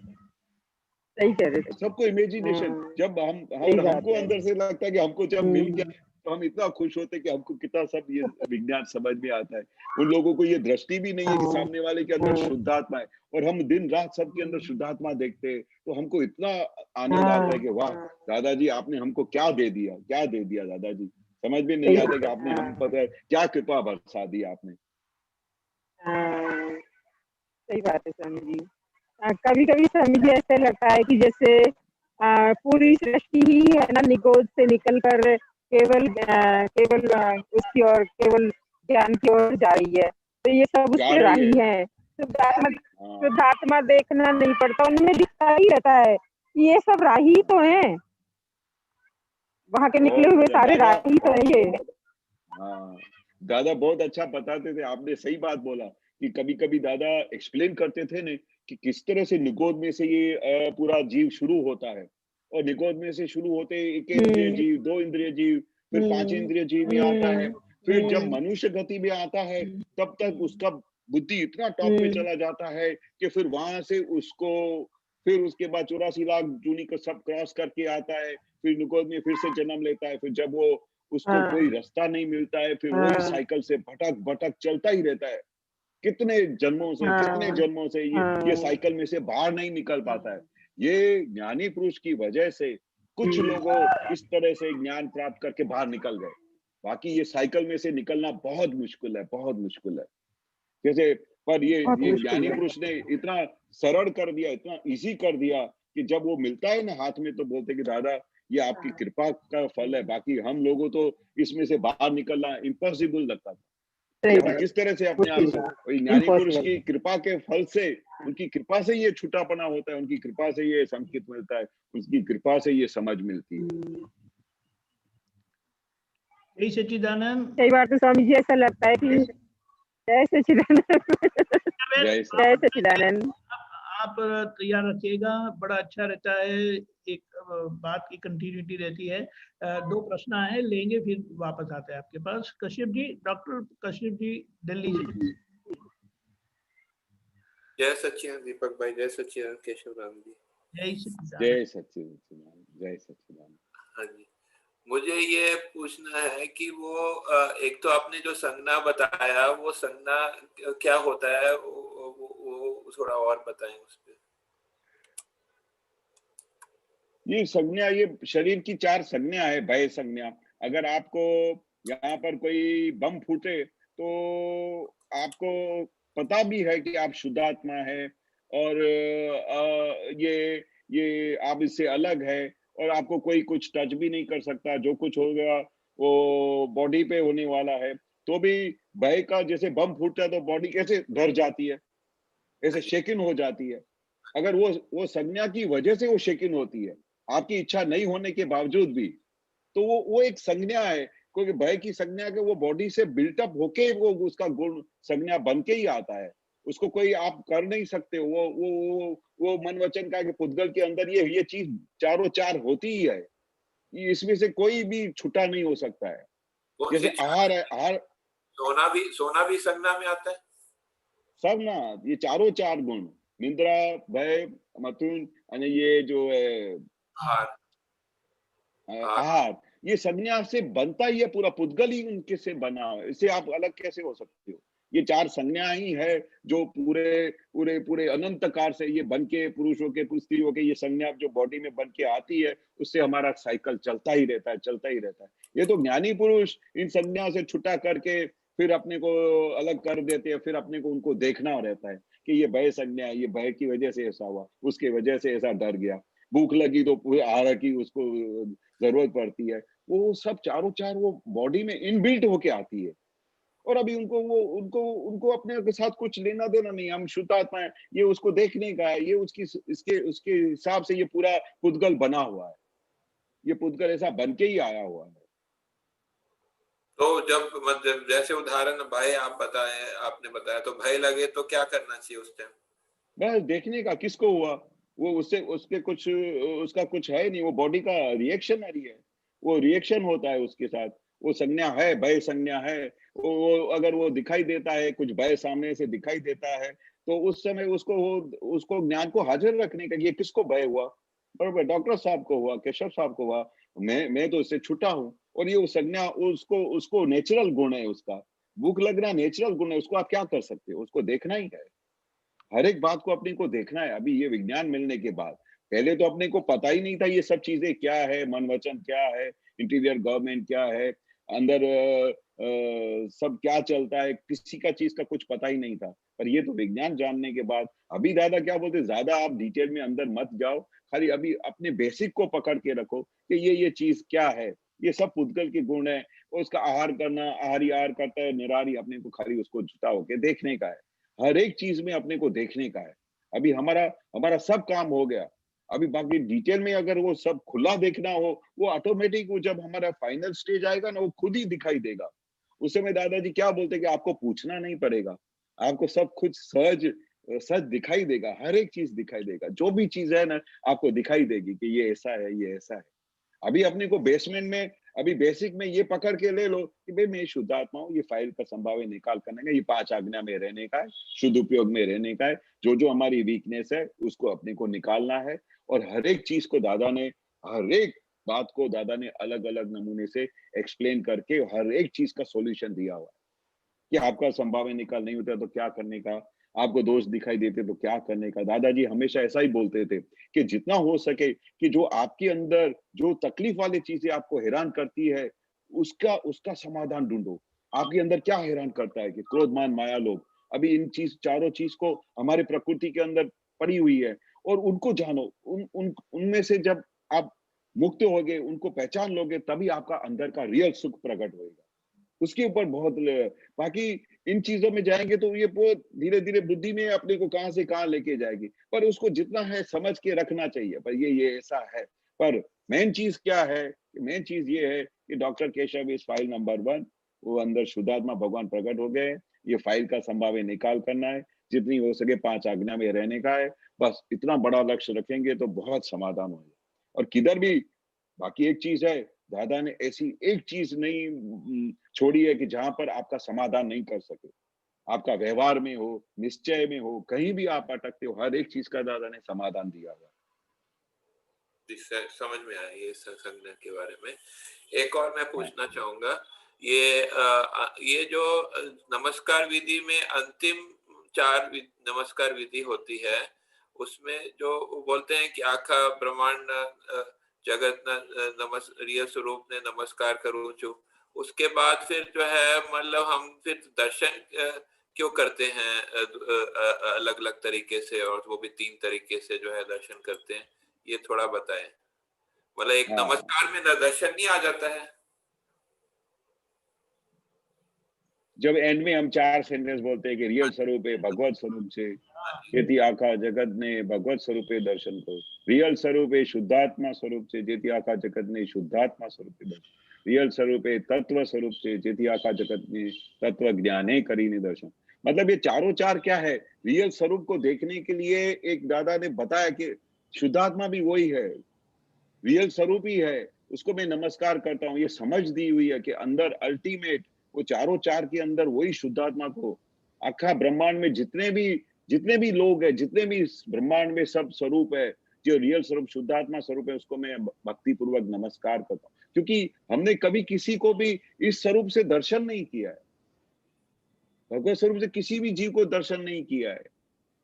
सही कह रहे थे। सबको इमेजिनेशन, जब हमको अंदर से लगता है कि हमको जब मिल गया, तो हम इतना खुश होते कि हमको कितना सब ये विज्ञान समझ में आता है। उन लोगों को ये दृष्टि भी नहीं है कि सामने वाले के अंदर शुद्धात्मा है, और हम दिन रात सबके अंदर शुद्धात्मा देखते हैं, तो हमको इतना आनंद आता है कि वाह दादाजी आपने हमको क्या दे दिया दादाजी, समझ में नहीं आता कि आपने हम पर क्या कृपा बरसा दी आपने। सही बात है स्वामी जी। कभी कभी स्वामी जी ऐसे लगता है कि जैसे पूरी सृष्टि ही है ना निगोद से निकलकर केवल उसकी ओर, केवल ज्ञान की ओर जा रही है, तो ये सब जा उसके रही राही है। है। शुद्धात्मा देखना नहीं पड़ता, उनमें दिखता ही रहता है कि ये सब राही तो हैं, वहां के निकले हुए सारे राही तो है ये। हाँ दादा बहुत अच्छा बताते थे, आपने सही बात बोला कि कभी कभी दादा एक्सप्लेन करते थे ने कि किस तरह से निगोद में से ये पूरा जीव शुरू होता है, और निगोद में से शुरू होते एक इंद्रिय जीव, 2 इंद्रिय जीव, फिर 5 इंद्रिय जीव में आता है, फिर जब मनुष्य गति में आता है तब तक उसका बुद्धि इतना टॉप पे चला जाता है कि फिर वहां से उसको, फिर उसके बाद 84 लाख जूनी को सब क्रॉस करके आता है, फिर निगोद में फिर से जन्म लेता है, फिर जब वो उसको कोई रास्ता नहीं मिलता है, फिर वही साइकिल से भटक भटक चलता ही रहता है। कितने जन्मों से ये साइकिल में से बाहर नहीं निकल पाता है। ये ज्ञानी पुरुष की वजह से कुछ लोगों इस तरह से ज्ञान प्राप्त करके बाहर निकल गए, बाकी ये साइकिल में से निकलना बहुत मुश्किल है, बहुत मुश्किल है। जैसे पर ये ज्ञानी पुरुष ने इतना सरल कर दिया, इतना इजी कर दिया कि जब वो मिलता है ना हाथ में, तो बोलते कि दादा ये आपकी कृपा का फल है, बाकी हम लोगों तो इसमें से बाहर निकलना इम्पॉसिबल लगता था कि हम किस तरह से अपने आप से, ज्ञानी पुरुष की कृपा के फल से, उनकी कृपा से ये छुटापना होता है, उनकी कृपा से ये संकेत मिलता है, उनकी कृपा से ये समझ मिलती है। जय सच्चिदानंद। कई बार तो स्वामी जी ऐसा लगता है कि जय सच्चिदानंद। जय सच्चिदानंद। आप तैयार रखिएगा, बड़ा अच्छा रहता है, एक बात की कंटिन्यूटी रहती है। 2 प्रश्न है लेंगे फिर वापस आते हैं आपके पास। कश्यप जी, डॉक्टर कश्यप जी दिल्ली से। जय सच्चिदानंद दीपक भाई, जय सच्चिदानंद केशव राम जी। जय सच्चिदानंद। जय सच्चिदानंद, जय सच्चिदानंद। हाँ जी, मुझे ये पूछना है कि वो एक तो आपने जो संज्ञा बताया, वो संज्ञा क्या होता है, वो थोड़ा और बताएं उस पे। ये संज्ञा, ये शरीर की 4 संज्ञा है, भय संज्ञा। अगर आपको यहाँ पर कोई बम फूटे तो आपको पता भी है कि आप शुद्धात्मा है, और ये आप इससे अलग है, और आपको कोई कुछ टच भी नहीं कर सकता, जो कुछ होगा वो बॉडी पे होने वाला है। तो भी भय का, जैसे बम फूटता है तो बॉडी कैसे डर जाती है, ऐसे शेकिन हो जाती है। अगर वो संज्ञा की वजह से वो शेकिन होती है, आपकी इच्छा नहीं होने के बावजूद भी, तो वो एक संज्ञा है, क्योंकि भय की संज्ञा के वो बॉडी से बिल्टअप होके वो उसका गुण संज्ञा बन के ही आता है। उसको कोई आप कर नहीं सकते। वो मन वचन का कि पुद्गल के अंदर ये चीज चारों चार होती ही है, इसमें से कोई भी छुटा नहीं हो सकता है। जैसे आहार है, आहार, सोना भी संज्ञा में आता है सब ना, ये चारों चार गुण, निंद्रा, भय, मथुन, और ये जो है आहार, ये संज्ञा से बनता ही है, पूरा पुद्गल ही उनके से बना है। इससे आप अलग कैसे हो सकते हो? ये 4 संज्ञा ही है जो पूरे पूरे पूरे अनंत काल से ये बन के, पुरुषों के, स्त्रियों के, ये संज्ञा जो बॉडी में बन के आती है, उससे हमारा साइकिल चलता ही रहता है, चलता ही रहता है। ये तो ज्ञानी पुरुष इन संज्ञा से छुटा करके फिर अपने को अलग कर देते हैं, फिर अपने को उनको देखना रहता है कि ये भय संज्ञा है, ये भय की वजह से ऐसा हुआ, उसके वजह से ऐसा डर गया, भूख लगी तो आहार की उसको जरूरत पड़ती है। वो सब चारों चार वो बॉडी में इनबिल्ट होके आती है, और अभी उनको अपने के साथ कुछ लेना देना नहीं। हम शुद्ध आत्मा है, ये उसको देखने का है, ये उसके हिसाब से ये पूरा पुद्गल बना हुआ है, ये पुद्गल ऐसा बन के ही आया हुआ है। तो जब मतलब जैसे उदाहरण भय आपने बताया, तो भय लगे तो क्या करना चाहिए उस टाइम? बस देखने का किसको हुआ, वो उसके कुछ, उसका कुछ है नहीं, वो बॉडी का रिएक्शनरी है, वो रिएक्शन होता है उसके साथ। वो संज्ञा है, भय संज्ञा है, वो अगर वो दिखाई देता है, कुछ भय सामने से दिखाई देता है, तो उस समय उसको ज्ञान को हाजिर रखने का, ये किसको भय हुआ, बराबर, डॉक्टर साहब को हुआ, केशव साहब को हुआ, मैं तो इससे छूटा हूँ। और ये संज्ञा उसको उसको नेचुरल गुण है उसका, भूख लगना नेचुरल गुण है, उसको आप क्या कर सकते हो, उसको देखना ही है। हर एक बात को अपने को देखना है। अभी ये विज्ञान मिलने के बाद, पहले तो अपने को पता ही नहीं था ये सब चीजें क्या है, मन वचन क्या है, इंटीरियर गवर्नमेंट क्या है, अंदर सब क्या चलता है, किसी का चीज का कुछ पता ही नहीं था। पर ये तो विज्ञान जानने के बाद अभी दादा क्या बोलते, ज्यादा आप डिटेल में अंदर मत जाओ, खाली अभी अपने बेसिक को पकड़ के रखो कि ये चीज क्या है। ये सब पुद्गल के गुण है, उसका आहार करना, आहारी आहार करता है निराहारी, अपने को खाली उसको जुटा होके देखने का है। हर एक चीज में अपने को देखने का है। अभी हमारा हमारा सब काम हो गया, अभी बाकी डिटेल में अगर वो सब खुला देखना हो, वो ऑटोमेटिक, वो जब हमारा फाइनल स्टेज आएगा ना, वो खुद ही दिखाई देगा। उस समय दादाजी क्या बोलते कि आपको पूछना नहीं पड़ेगा, आपको सब कुछ सहज सच दिखाई देगा, हर एक चीज दिखाई देगा, जो भी चीज है ना आपको दिखाई देगी कि ये ऐसा है, ये ऐसा है। अभी अपने को बेसमेंट में, अभी बेसिक में ये पकड़ के ले लो कि भाई मैं शुद्ध आत्मा हूँ, ये फाइल का संभाव्य निकाल करने का, ये 5 आज्ञा में रहने का है, शुद्ध उपयोग में रहने का है, जो जो हमारी वीकनेस है उसको अपने को निकालना है। और हर एक चीज को दादा ने, हर एक बात को दादा ने अलग अलग नमूने से एक्सप्लेन करके हर एक चीज का सॉल्यूशन दिया हुआ है कि आपका संभाव्य निकाल नहीं होता तो क्या करने का, आपको दोष दिखाई देते तो क्या करने का। दादाजी हमेशा ऐसा ही बोलते थे कि जितना हो सके कि जो आपके अंदर जो तकलीफ वाली चीजें आपको हैरान करती है, उसका उसका समाधान ढूंढो। आपके अंदर क्या हैरान करता है कि क्रोध मान माया लोभ, अभी इन चीज चारों चीज को हमारे प्रकृति के अंदर पड़ी हुई है, और उनको जानो, उनमें से जब आप मुक्त होगे, उनको पहचान लोगे, तभी आपका अंदर का रियल सुख प्रकट होगा। उसके ऊपर बहुत बाकी इन चीजों में जाएंगे तो ये बहुत धीरे धीरे बुद्धि में अपने को कहां से कहां लेके जाएगी। पर उसको जितना है समझ के रखना चाहिए, पर ये ऐसा है। पर मेन चीज क्या है, मेन चीज ये है कि डॉक्टर केशव इस फाइल नंबर 1, वो अंदर शुद्धात्मा भगवान प्रकट हो गए। ये फाइल का संभाव्य निकाल करना है, जितनी हो सके 5 आज्ञा में रहने का है। बस इतना बड़ा लक्ष्य रखेंगे तो बहुत समाधान हो जाए। और किधर भी बाकी एक चीज है, दादा ने ऐसी एक चीज नहीं छोड़ी है कि जहां पर आपका समाधान नहीं कर सके। आपका व्यवहार में हो, निश्चय में हो, कहीं भी आप अटकते हो, हर एक चीज का दादा ने समाधान दिया हुआ। समझ में आया ये संज्ञा के बारे में। एक और मैं पूछना चाहूंगा, ये जो नमस्कार विधि में अंतिम 4 नमस्कार विधि होती है, उसमें जो बोलते हैं कि आखा ब्रह्मांड जगत रियल स्वरूप ने नमस्कार करूं जो, उसके बाद फिर जो है मतलब हम फिर दर्शन क्यों करते हैं अलग अलग तरीके से, और वो भी 3 तरीके से जो है दर्शन करते हैं, ये थोड़ा बताएं। मतलब एक नमस्कार में दर्शन नहीं आ जाता है? जब एंड में हम 4 सेंटेंस बोलते हैं कि रियल स्वरूप है भगवत स्वरूप से, जेती आखा जगत ने भगवत स्वरूप दर्शन को, रियल स्वरूप है शुद्धात्मा स्वरूप से, जेती आखा जगत ने शुद्धात्मा स्वरूप दर्शन, रियल स्वरूप है तत्व स्वरूप से, जेती आखा जगत ने तत्व ज्ञाने करीने दर्शन। मतलब ये चारों 4 क्या है, रियल स्वरूप को देखने के लिए एक दादा ने बताया कि शुद्धात्मा भी वही है, रियल स्वरूप ही है, उसको मैं नमस्कार करता हूँ। ये समझ दी हुई है कि अंदर अल्टीमेट वो चारों 4 के अंदर वही शुद्धात्मा को, आखा ब्रह्मांड में जितने भी लोग हैं, जितने भी ब्रह्मांड में सब स्वरूप है, जो रियल स्वरूप शुद्धात्मा स्वरूप है, उसको मैं भक्ति पूर्वक नमस्कार करता हूँ। क्योंकि हमने कभी किसी को भी इस स्वरूप से दर्शन नहीं किया है, भगवत स्वरूप से किसी भी जीव को दर्शन नहीं किया है,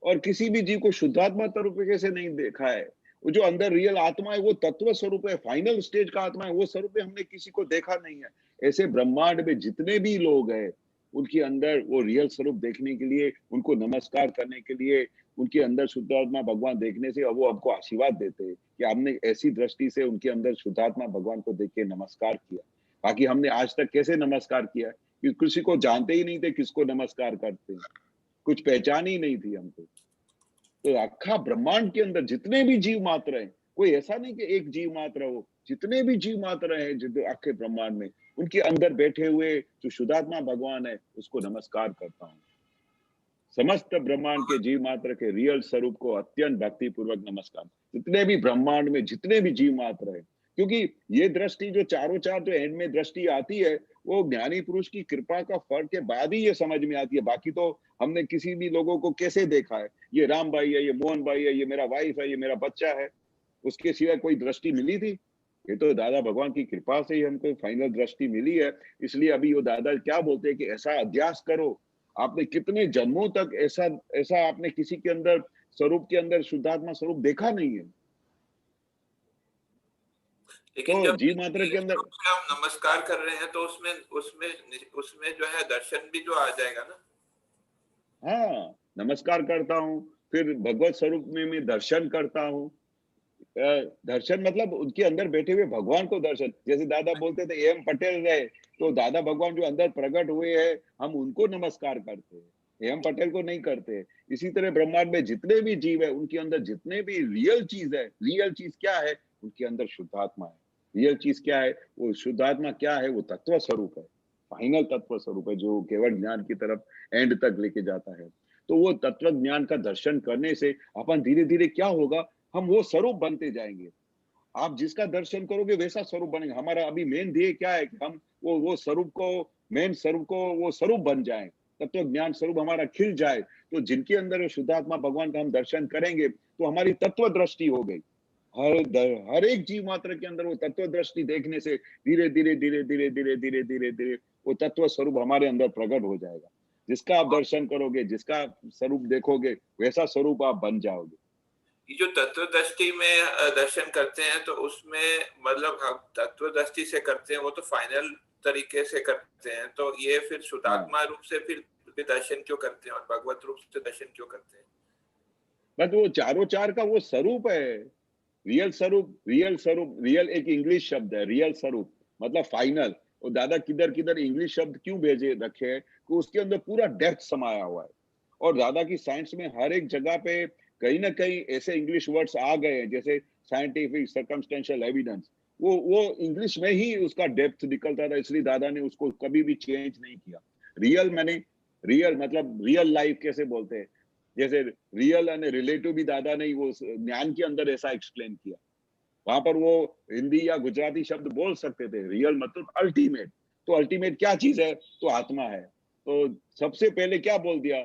और किसी भी जीव को शुद्धात्मा तरीके से नहीं देखा है। वो जो अंदर रियल आत्मा है, वो तत्व स्वरूप है, फाइनल स्टेज का आत्मा है, वो स्वरूप हमने किसी को देखा नहीं है। ऐसे ब्रह्मांड में जितने भी लोग हैं, उनके अंदर वो रियल स्वरूप देखने के लिए, उनको नमस्कार करने के लिए, उनके अंदर शुद्धात्मा भगवान देखने से वो हमको आशीर्वाद देते हैं कि हमने ऐसी दृष्टि से उनके अंदर शुद्धात्मा भगवान को देख के नमस्कार किया। बाकी हमने आज तक कैसे नमस्कार किया, कि किसी को जानते ही नहीं थे किसको नमस्कार करते हैं, कुछ पहचान ही नहीं थी हमको। तो आखा ब्रह्मांड के अंदर जितने भी जीव मात्र हैं, कोई ऐसा नहीं कि एक जीव मात्र हो, जितने भी जीव मात्र हैं जो आखे ब्रह्मांड में, उनके अंदर बैठे हुए जो शुद्धात्मा भगवान है, उसको नमस्कार करता हूँ। समस्त ब्रह्मांड के जीव मात्र के रियल स्वरूप को अत्यंत भक्ति पूर्वक नमस्कार। जितने भी ब्रह्मांड में जितने भी जीव मात्र है, क्योंकि ये दृष्टि जो चारों 4 जो एंड में दृष्टि आती है, वो ज्ञानी पुरुष की कृपा का फल के बाद ही ये समझ में आती है। बाकी तो हमने किसी भी लोगों को कैसे देखा है, ये राम भाई है, ये मोहन भाई है, ये मेरा वाइफ है, ये मेरा बच्चा है, उसके सिवाय कोई दृष्टि मिली थी? ये तो दादा भगवान की कृपा से ही हमको फाइनल दृष्टि मिली है। इसलिए अभी वो दादा क्या बोलते हैं कि ऐसा अध्यास करो। आपने कितने जन्मों तक ऐसा ऐसा आपने किसी के अंदर स्वरूप के अंदर शुद्धात्मा स्वरूप देखा नहीं है। लेकिन तो जब जीव मात्र के अंदर हम नमस्कार कर रहे हैं तो उसमें उसमें उसमें जो है दर्शन भी जो आ जाएगा ना। हाँ, नमस्कार करता हूँ, फिर भगवत स्वरूप में मैं दर्शन करता हूँ। दर्शन मतलब उनके अंदर बैठे हुए भगवान को दर्शन। जैसे दादा बोलते थे एम पटेल रहे, तो दादा भगवान जो अंदर प्रकट हुए हैं, हम उनको नमस्कार करते हैं, एम पटेल को नहीं करते। इसी तरह ब्रह्मांड में जितने भी जीव है, उनके अंदर जितने भी रियल चीज है, रियल चीज क्या है, उनके अंदर शुद्धात्मा है। रियल चीज क्या है, वो शुद्धात्मा क्या है, वो तत्व स्वरूप है, फाइनल तत्व स्वरूप है, जो केवल ज्ञान की तरफ एंड तक लेके जाता है। तो वो तत्व ज्ञान का दर्शन करने से अपन धीरे धीरे क्या होगा, हम वो स्वरूप बनते जाएंगे। आप जिसका दर्शन करोगे वैसा स्वरूप बनेगा। हमारा अभी मेन ध्येय क्या है कि हम वो स्वरूप को, मेन स्वरूप को, वो स्वरूप बन जाए, तत्व ज्ञान स्वरूप हमारा खिल जाए। तो जिनके अंदर शुद्धात्मा भगवान का हम दर्शन करेंगे, तो हमारी तत्व दृष्टि हो गई। हर एक जीव मात्र के अंदर वो तत्व दृष्टि देखने से धीरे धीरे धीरे धीरे धीरे धीरे धीरे धीरे वो तत्व स्वरूप हमारे अंदर प्रकट हो जाएगा। जिसका आप दर्शन करोगे, जिसका स्वरूप देखोगे, वैसा स्वरूप आप बन जाओगे। ये जो तत्व दृष्टि में दर्शन करते हैं, तो उसमें मतलब हम तत्व दृष्टि से करते हैं, वो तो फाइनल तरीके से करते हैं। तो ये फिर शुद्धात्मा रूप से फिर दर्शन क्यों करते हैं और भगवत रूप से दर्शन क्यों करते हैं? बट वो चारों चार का वो स्वरूप है, रियल स्वरूप। रियल स्वरूप, रियल एक इंग्लिश शब्द है, रियल स्वरूप मतलब फाइनल। और दादा किधर किधर इंग्लिश शब्द क्यों भेजे रखे हैं, कि उसके अंदर पूरा डेप्थ समाया हुआ है। और दादा की साइंस में हर एक जगह पे कहीं ना कहीं ऐसे इंग्लिश वर्ड्स आ गए हैं, जैसे साइंटिफिक, सर्कमस्टेंशियल एविडेंस, वो इंग्लिश में ही उसका डेप्थ निकलता था। इसलिए दादा ने उसको कभी भी चेंज नहीं किया। रियल मैंने, रियल मतलब रियल लाइफ कैसे बोलते हैं, जैसे रियल एंड रिलेटिव भी दादा ने वो ज्ञान के अंदर ऐसा एक्सप्लेन किया। वहां पर वो हिंदी या गुजराती शब्द बोल सकते थे, रियल मतलब अल्टीमेट। तो अल्टीमेट क्या चीज है, तो आत्मा है। तो सबसे पहले क्या बोल दिया,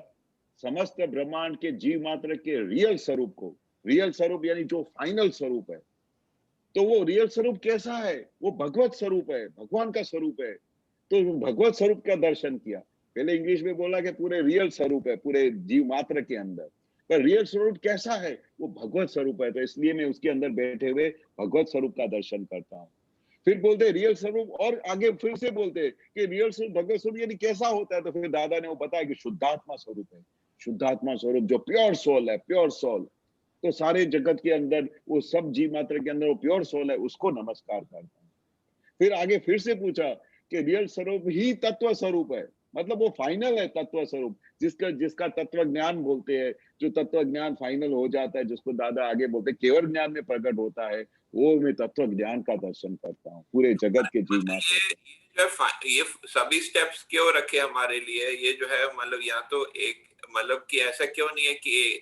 समस्त ब्रह्मांड के जीव मात्र के रियल स्वरूप को, रियल स्वरूप यानी जो फाइनल स्वरूप है। तो वो रियल स्वरूप कैसा है, वो भगवत स्वरूप है, भगवान का स्वरूप है। तो भगवत स्वरूप का दर्शन किया। पहले इंग्लिश में बोला कि पूरे रियल स्वरूप है पूरे जीव मात्र के अंदर, पर रियल स्वरूप कैसा है, वो भगवत स्वरूप है। तो इसलिए मैं उसके अंदर बैठे हुए भगवत स्वरूप का दर्शन करता हूँ। फिर बोलते रियल स्वरूप, और आगे फिर से बोलते कि रियल स्वरूप भगवत स्वरूप यानी कैसा होता है। तो फिर दादा ने वो बताया कि शुद्धात्मा स्वरूप है, शुद्धात्मा स्वरूप जो प्योर सोल है, प्योर सोल। तो सारे जगत के अंदर वो सब जीव मात्र के अंदर वो प्योर सोल है, उसको नमस्कार करता हूँ। फिर आगे फिर से पूछा कि रियल स्वरूप ही तत्व स्वरूप है, मतलब वो फाइनल है तत्व स्वरूप, जिसका जिसका तत्व ज्ञान बोलते हैं। जो तत्व ज्ञान फाइनल हो जाता है, जिसको दादा आगे बोलते हैं केवल ज्ञान में प्रकट होता है, वो मैं तत्व ज्ञान का दर्शन करता हूँ पूरे जगत के जीव मात्र को। ये सभी स्टेप्स क्यों रखे हमारे लिए? ये जो है मतलब या तो एक मतलब कि ऐसा क्यों नहीं है कि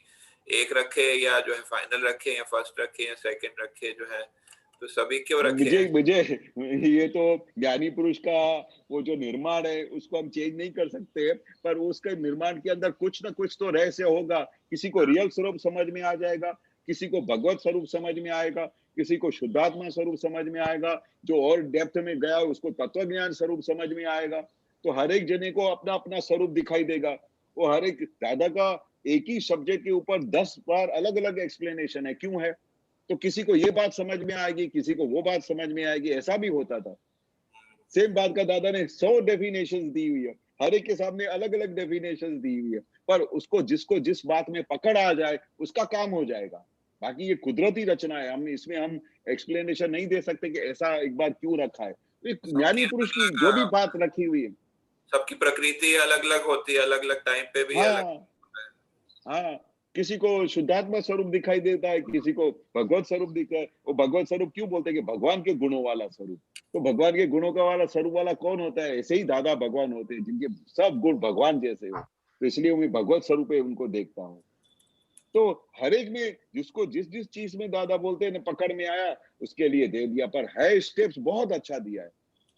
एक रखे या जो है फाइनल रखे या फर्स्ट रखे या सेकंड रखे, जो है तो सभी क्यों रखे मुझे हैं? मुझे ये तो ज्ञानी पुरुष का वो जो निर्माण है उसको हम चेंज नहीं कर सकते, पर उसके निर्माण के अंदर कुछ ना कुछ तो रहस्य होगा। किसी को रियल स्वरूप समझ में आ जाएगा, किसी को भगवत स्वरूप समझ में आएगा, किसी को शुद्धात्मा स्वरूप समझ में आएगा, जो और डेप्थ में गया उसको तत्व ज्ञान स्वरूप समझ में आएगा। तो हर एक जने को अपना अपना स्वरूप दिखाई देगा। वो हर एक दादा का एक ही सब्जेक्ट के ऊपर 10 बार अलग अलग एक्सप्लेनेशन है, क्यों है? तो किसी को ये बात समझ में आएगी, किसी को वो बात समझ में आएगी, ऐसा भी होता था। सेम बात का दादा ने 100 डेफिनेशंस दी हुई है, हर एक के सामने अलग अलग डेफिनेशंस दी हुई है, पर उसको जिसको जिस बात में पकड़ आ जाए उसका काम हो जाएगा। बाकी ये कुदरती रचना है, हम इसमें हम एक्सप्लेनेशन नहीं दे सकते कि ऐसा एक बार क्यों रखा है। ज्ञानी पुरुष की जो भी बात रखी हुई है, सबकी प्रकृति अलग अलग होती है, अलग अलग टाइम पे भी अलग हाँ हाँ, किसी को शुद्धात्मा स्वरूप दिखाई देता है, किसी को भगवत स्वरूप दिखता है। वो भगवत स्वरूप क्यों बोलते हैं कि भगवान के गुणों वाला स्वरूप। तो भगवान के गुणों का वाला स्वरूप वाला कौन होता है? ऐसे ही दादा भगवान होते हैं, जिनके सब गुण भगवान जैसे हो। तो इसलिए मैं भगवत स्वरूप है उनको देखता हूँ। तो हर एक में जिसको जिस जिस चीज में दादा बोलते हैं ना पकड़ में आया, उसके लिए दे दिया। पर है स्टेप्स बहुत अच्छा दिया है।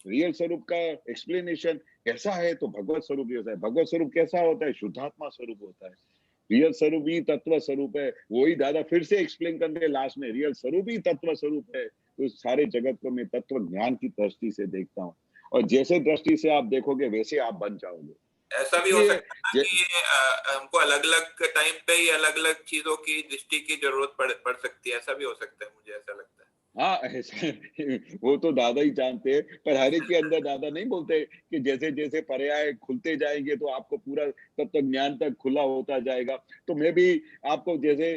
रियल स्वरूप का एक्सप्लेनेशन कैसा है, तो भगवत स्वरूप जैसा है। भगवत स्वरूप कैसा होता है, शुद्धात्मा स्वरूप होता है। रियल स्वरूप ही तत्व स्वरूप है, वही दादा फिर से एक्सप्लेन करते हैं लास्ट में, रियल स्वरूप ही तत्व स्वरूप है। तो सारे जगत को मैं तत्व ज्ञान की दृष्टि से देखता हूँ, और जैसे दृष्टि से आप देखोगे वैसे आप बन जाओगे। ऐसा भी हो इसलिए सकता है ना कि ये हमको अलग अलग टाइम पे ही अलग अलग चीजों की दृष्टि की जरूरत पड़ सकती है, ऐसा भी हो सकता है, मुझे ऐसा लगता है। हाँ, ऐसा वो तो दादा ही जानते हैं, पर हर एक के अंदर दादा नहीं बोलते कि जैसे जैसे पर्याय खुलते जाएंगे तो आपको पूरा तब तक ज्ञान तक खुला होता जाएगा। तो मैं भी आपको जैसे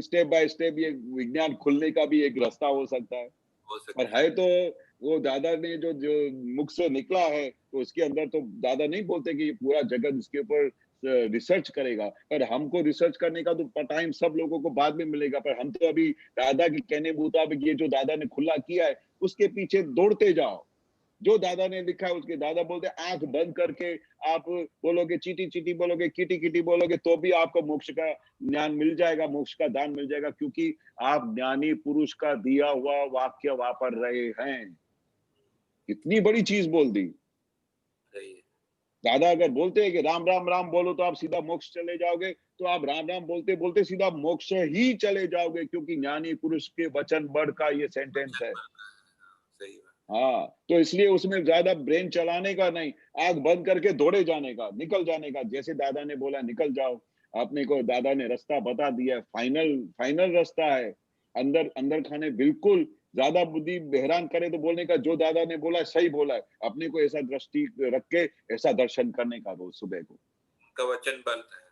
स्टेप बाय स्टेप ये विज्ञान खुलने का भी एक रास्ता हो सकता है। हो पर सकता है तो वो दादा ने जो जो मुख से निकला है, तो उसके अंदर तो दादा नहीं बोलते कि ये पूरा जगत इसके ऊपर रिसर्च करेगा, पर हमको रिसर्च करने का तो टाइम सब लोगों को बाद में मिलेगा, पर हम तो अभी दादा के कहने मुताबिक ये जो दादा ने खुला किया है उसके पीछे दौड़ते जाओ। जो दादा ने लिखा है उसके दादा बोलते हैं, आंख बंद करके आप बोलोगे चीटी चीटी, बोलोगे किटी किटी, बोलोगे तो भी आपको मोक्ष का ज्ञान मिल जाएगा, मोक्ष का दान मिल जाएगा, क्योंकि आप ज्ञानी पुरुष का दिया हुआ वाक्य वापर रहे हैं। कितनी बड़ी चीज बोल दी। सही है। दादा अगर बोलते हैं कि राम राम राम बोलो तो आप सीधा मोक्ष चले जाओगे, तो आप राम राम बोलते बोलते सीधा मोक्ष ही चले जाओगे, क्योंकि ज्ञानी पुरुष के वचन बड़ का ये सेंटेंस है। सही बात। हाँ, तो इसलिए उसमें ज्यादा ब्रेन चलाने का नहीं, आंख बंद करके दौड़े जाने का, निकल जाने का। जैसे दादा ने बोला निकल जाओ, अपने को दादा ने रास्ता बता दिया है, फाइनल फाइनल रास्ता है। अंदर अंदर खाने बिल्कुल ज्यादा बुद्धि हैरान करे तो बोलने का जो दादा ने बोला है सही बोला है, अपने को ऐसा दृष्टि रख के ऐसा दर्शन करने का रोज सुबह को। उनका वचन बल है।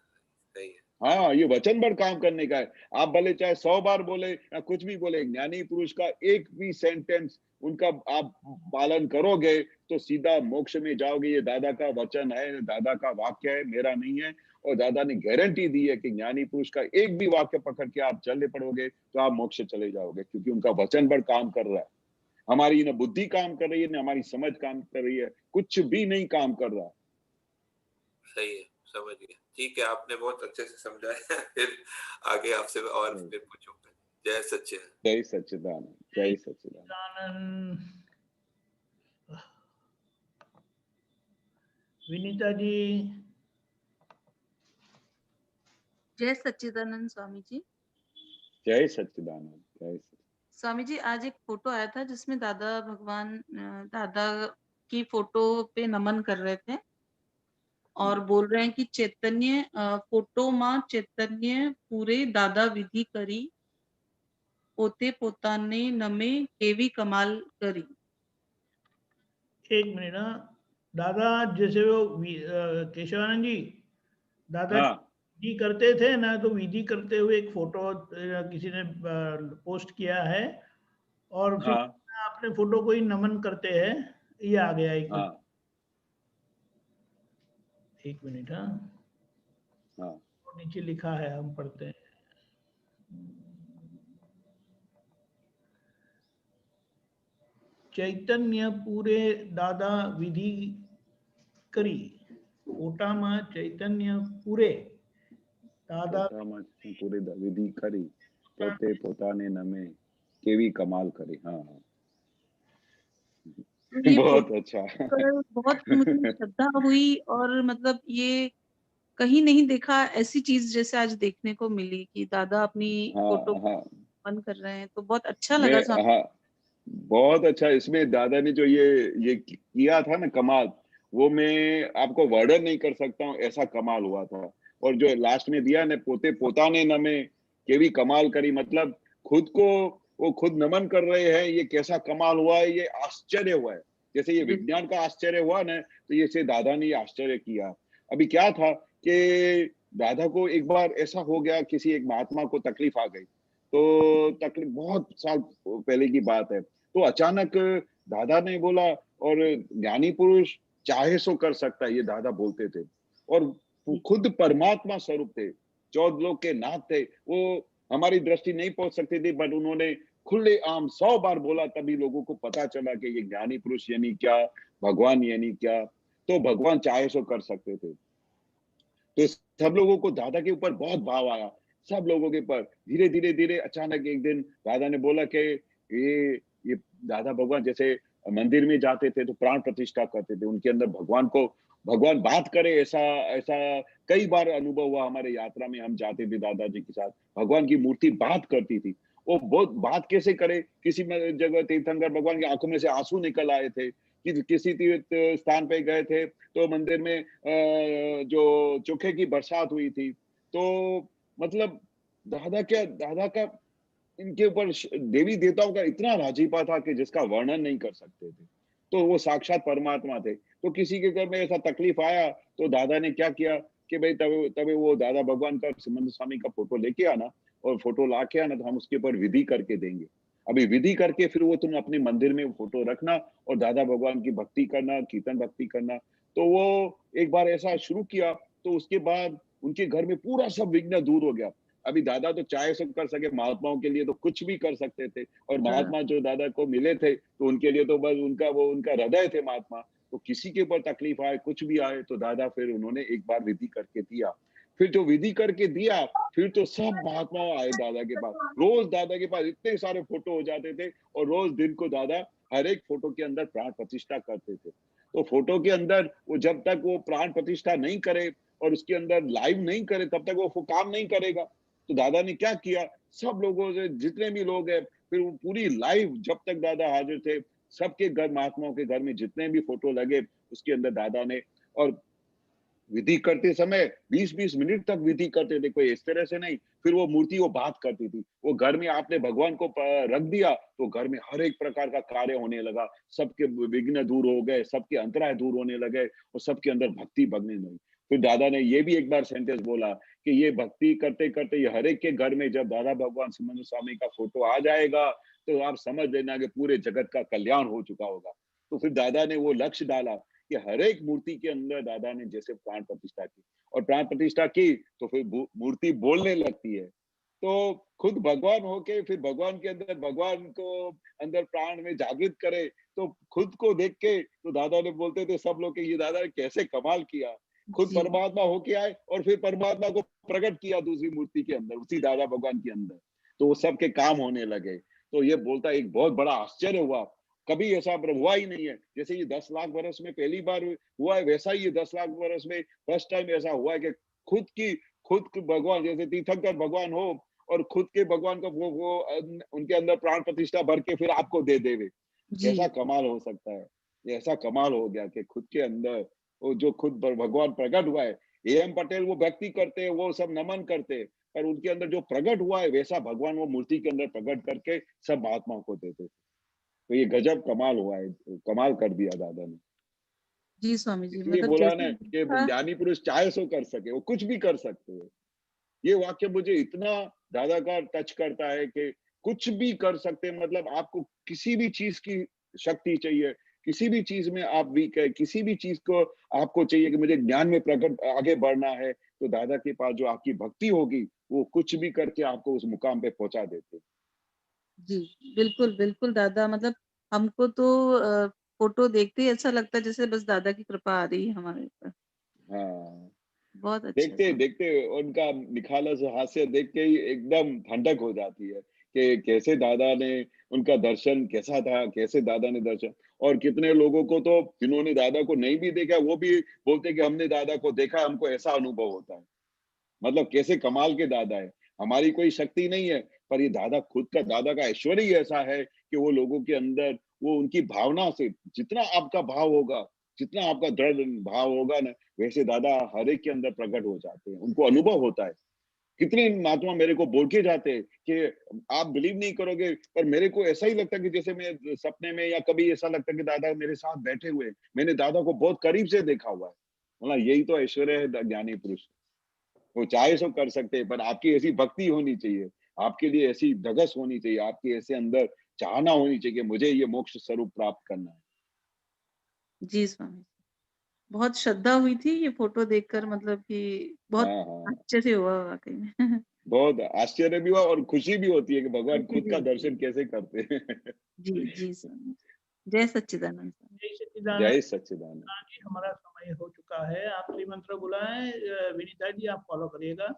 सही है। हाँ, ये वचन पर काम करने का है। आप भले चाहे 100 बार बोले या कुछ भी बोले, ज्ञानी पुरुष का एक भी सेंटेंस उनका आप पालन करोगे तो सीधा मोक्ष में जाओगे। ये दादा का वचन है, दादा का वाक्य है, मेरा नहीं है। और दादा ने गारंटी दी है कि ज्ञानी पुरुष का एक भी वाक्य पकड़ के आप चलने पड़ोगे तो आप मोक्ष चले जाओगे, क्योंकि उनका वचन पर काम कर रहा है। हमारी न बुद्धि काम कर रही है, न हमारी समझ काम कर रही है, कुछ भी नहीं काम कर रहा। सही है, समझ गया। ठीक है, आपने बहुत अच्छे से समझाया। फिर आगे आपसे और फिर पूछूंगा। जय सच्चिदानंद। जय सच्चिदानंद, जय सच्चिदानंद। आनंद। विनीता जी। जय सच्चिदानंद स्वामी जी। जय सच्चिदानंद, जय स्वामी जी, आज एक फोटो आया था जिसमें दादा भगवान दादा की फोटो पे नमन कर रहे थे और बोल रहे हैं कि चैतन्य फोटो मां चैतन्य पूरे दादा विधि करी, पोते पोताने नमे केवी कमाल करी। एक मिनट। दादा जैसे वो केशवानंद जी, दादा हाँ, विधि करते थे ना, तो विधि करते हुए एक फोटो किसी ने पोस्ट किया है, और फिर हाँ, अपने फोटो को ही नमन करते हैं। ये आ गया एक हाँ, एक मिनट। हाँ, हाँ। और नीचे लिखा है, हम पढ़ते हैं। चैतन्य पूरे दादा विधि करी, ओटामा चैतन्य पूरे दादा पूरे विधि करी, पोते पोताने नमे केवी कमाल करी। हाँ, हाँ। ये बहुत अच्छा। बहुत मुझे श्रद्धा हुई, और मतलब ये कहीं नहीं देखा ऐसी चीज जैसे आज देखने को मिली कि दादा अपनी फोटो हाँ, हाँ। बंद कर रहे हैं, तो बहुत अच्छा मैं लगा स्वामी। हाँ, बहुत अच्छा। इसमें दादा ने जो ये किया था ना कमाल, वो मैं आपको वर्णन नहीं कर सकता हूँ, ऐसा कमाल हुआ था। और जो लास्ट में दिया ने पोते पोताने नमे केवी कमाल करी, मतलब खुद को वो खुद नमन कर रहे हैं, ये कैसा कमाल हुआ है, ये आश्चर्य हुआ है। जैसे ये विज्ञान का आश्चर्य हुआ ना, तो ये से दादा ने ये आश्चर्य किया। अभी क्या था कि दादा को एक बार ऐसा हो गया, किसी एक महात्मा को तकलीफ आ गई, तो तकलीफ बहुत साल पहले की बात है। तो अचानक दादा ने बोला, और ज्ञानी पुरुष चाहे सो कर सकता है, ये दादा बोलते थे। और वो खुद परमात्मा स्वरूप थे, 14 लोग के नाथ थे। वो हमारी दृष्टि नहीं पहुंच सकती थी, बट उन्होंने खुले आम 100 बार बोला, तभी लोगों को पता चला कि ये ज्ञानी पुरुष यानी क्या, भगवान यानी क्या। तो भगवान चाहे सो कर सकते थे। तो सब लोगों को दादा के ऊपर बहुत भाव आया, सब लोगों के ऊपर। धीरे धीरे धीरे अचानक एक दिन दादा ने बोला कि ये दादा भगवान जैसे मंदिर में जाते थे तो प्राण प्रतिष्ठा करते थे, उनके अंदर भगवान बात करे, ऐसा ऐसा कई बार अनुभव हुआ हमारे यात्रा में। हम जाते थे दादाजी के साथ, भगवान की मूर्ति बात करती थी। वो बहुत बात कैसे करे। किसी में जगह तीर्थंकर भगवान की आंखों में से आंसू निकल आए थे, कि किसी तीर्थ स्थान पे गए थे तो मंदिर में जो चोखे की बरसात हुई थी। तो मतलब दादा का इनके ऊपर देवी देवताओं का इतना राजीपा था कि जिसका वर्णन नहीं कर सकते थे। तो वो साक्षात परमात्मा थे। तो किसी के घर में ऐसा तकलीफ आया तो दादा ने क्या किया कि भाई तब तभी वो दादा भगवान का सिमंदर स्वामी का फोटो लेके आना, और फोटो ला के आना, तो हम उसके ऊपर विधि करके देंगे। अभी विधि करके फिर वो तुम अपने मंदिर में फोटो रखना और दादा भगवान की भक्ति करना, कीर्तन भक्ति करना। तो वो एक बार ऐसा शुरू किया, तो उसके बाद उनके घर में पूरा सब विघ्न दूर हो गया। अभी दादा तो चाहे सब कर सके, महात्माओं के लिए तो कुछ भी कर सकते थे, और हाँ। महात्मा जो दादा को मिले थे तो उनके लिए तो बस उनका हृदय थे महात्मा। तो किसी के ऊपर तकलीफ आए, कुछ भी आए, तो दादा फिर उन्होंने एक बार विधि करके दिया। फिर जो विधि करके दिया, फिर तो सब महात्मा आए दादा के पास। रोज दादा के पास इतने सारे फोटो हो जाते थे, और रोज दिन को दादा हर एक फोटो के अंदर प्राण प्रतिष्ठा करते थे। तो फोटो के अंदर वो जब तक वो प्राण प्रतिष्ठा नहीं करे और उसके अंदर लाइव नहीं करे, तब तक वो काम नहीं करेगा। तो दादा ने क्या किया, सब लोगों से जितने भी लोग हैं, फिर वो पूरी लाइव जब तक दादा हाजिर थे, सबके घर, महात्माओं के घर में जितने भी फोटो लगे, उसके अंदर दादा ने, और विधि करते समय 20-20 मिनट तक विधि करते थे, कोई इस तरह से नहीं। फिर वो मूर्ति वो बात करती थी। वो घर में आपने भगवान को रख दिया तो घर में हर एक प्रकार का कार्य होने लगा। सबके विघ्न दूर हो गए, सबके अंतराय दूर होने लगे, और सबके अंदर भक्ति बढ़ने लगी। फिर दादा ने ये भी एक बार सेंटेंस बोला कि ये भक्ति करते करते ये हर एक के घर में जब दादा भगवान सिमंदर स्वामी का फोटो आ जाएगा, तो आप समझ लेना कि पूरे जगत का कल्याण हो चुका होगा। तो फिर दादा ने वो लक्ष्य डाला कि हर एक मूर्ति के अंदर दादा ने जैसे प्राण प्रतिष्ठा की, और प्राण प्रतिष्ठा की तो फिर मूर्ति बोलने लगती है। तो खुद भगवान होके फिर भगवान के अंदर, भगवान को अंदर प्राण में जागृत करे, तो खुद को देख के तो दादा ने बोलते थे सब लोग कि ये दादा ने कैसे कमाल किया। खुद जी। परमात्मा होके आए और फिर परमात्मा को प्रकट किया दूसरी मूर्ति के अंदर, उसी दादा भगवान के अंदर। तो वो सबके काम होने लगे। तो ये बोलता एक बहुत बड़ा आश्चर्य हुआ, कभी ऐसा हुआ ही नहीं है। जैसे ये 10 लाख वर्ष में पहली बार हुआ है, वैसा ही ये 10 लाख वर्ष में फर्स्ट टाइम ऐसा हुआ है कि खुद के भगवान, जैसे तीर्थंकर भगवान हो और खुद के भगवान को वो उनके अंदर प्राण प्रतिष्ठा भर के फिर आपको दे देवे। जी। ऐसा कमाल हो सकता है। ये ऐसा कमाल हो गया कि खुद के अंदर वो जो खुद भगवान प्रकट हुआ है। एएम पटेल वो भक्ति करते हैं, वो सब नमन करते हैं, पर उनके अंदर जो प्रकट हुआ है वैसा भगवान वो मूर्ति के अंदर प्रकट करके सब महात्माओं को देते थे। तो ये गजब कमाल हुआ है, कमाल कर दिया दादा ने। जी स्वामी जी, इसलिए मतलब बोला जैसे ना कि हाँ, ज्ञानी पुरुष चाहे सो कर सके, वो कुछ भी कर सकते हैं। ये वाक्य मुझे इतना दादा का टच करता है कि कुछ भी कर सकते हैं। मतलब आपको किसी भी चीज की शक्ति चाहिए, किसी भी चीज में आप वीक है, किसी भी चीज को आपको चाहिए कि मुझे ज्ञान में प्रकट आगे बढ़ना है, तो दादा के पास जो आपकी भक्ति होगी, वो कुछ भी करके आपको उस मुकाम पे पहुंचा देते। जी, बिल्कुल, बिल्कुल दादा, मतलब हमको तो फ़ोटो देखते ही ऐसा लगता है जैसे बस दादा की कृपा आ रही है हमारे ऊपर। हाँ, बहुत अच्छा है देखते स्वामी। देखते उनका निखालस हास्य देख के ही एकदम ठंडक हो जाती है कि कैसे दादा ने, उनका दर्शन कैसा था, कैसे दादा ने दर्शन। और कितने लोगों को तो जिन्होंने दादा को नहीं भी देखा, वो भी बोलते कि हमने दादा को देखा, हमको ऐसा अनुभव होता है। मतलब कैसे कमाल के दादा है। हमारी कोई शक्ति नहीं है, पर ये दादा खुद का, दादा का ऐश्वर्य ही ऐसा है कि वो लोगों के अंदर, वो उनकी भावना से, जितना आपका भाव होगा, जितना आपका दृढ़ भाव होगा ना, वैसे दादा हर एक के अंदर प्रकट हो जाते हैं, उनको अनुभव होता है। कितने महात्मा मेरे को बोल के जाते हैं कि आप बिलीव नहीं करोगे, पर मेरे को ऐसा ही लगता है कि जैसे मैं सपने में, या कभी ऐसा लगता है कि दादा मेरे साथ बैठे हुए हैं। मैंने दादा को बहुत करीब से देखा हुआ है। मतलब यही तो ऐश्वर्य है ज्ञानी पुरुष। वो चाहे सो कर सकते हैं, पर आपकी ऐसी भक्ति होनी चाहिए, आपके लिए ऐसी धगस होनी चाहिए, आपके ऐसे अंदर चाहना होनी चाहिए कि मुझे ये मोक्ष स्वरूप प्राप्त करना है। जी स्वामी। बहुत श्रद्धा हुई थी ये फ़ोटो देखकर, मतलब कि बहुत हाँ, हाँ। आश्चर्य हुआ वाक़ई में। बहुत आश्चर्य भी हुआ और खुशी भी होती है कि भगवान खुशी खुद भी का होती है। दर्शन कैसे करते हैं। जी, जी स्वामी। जय सच्चिदानंद स्वामी। जय सच्चिदानंद। जय सच्चिदानंद। हाँ जी, हमारा समय हो चुका है। आखिरी मंत्र बुलाएं, विनीता जी आप फॉलो करिएगा।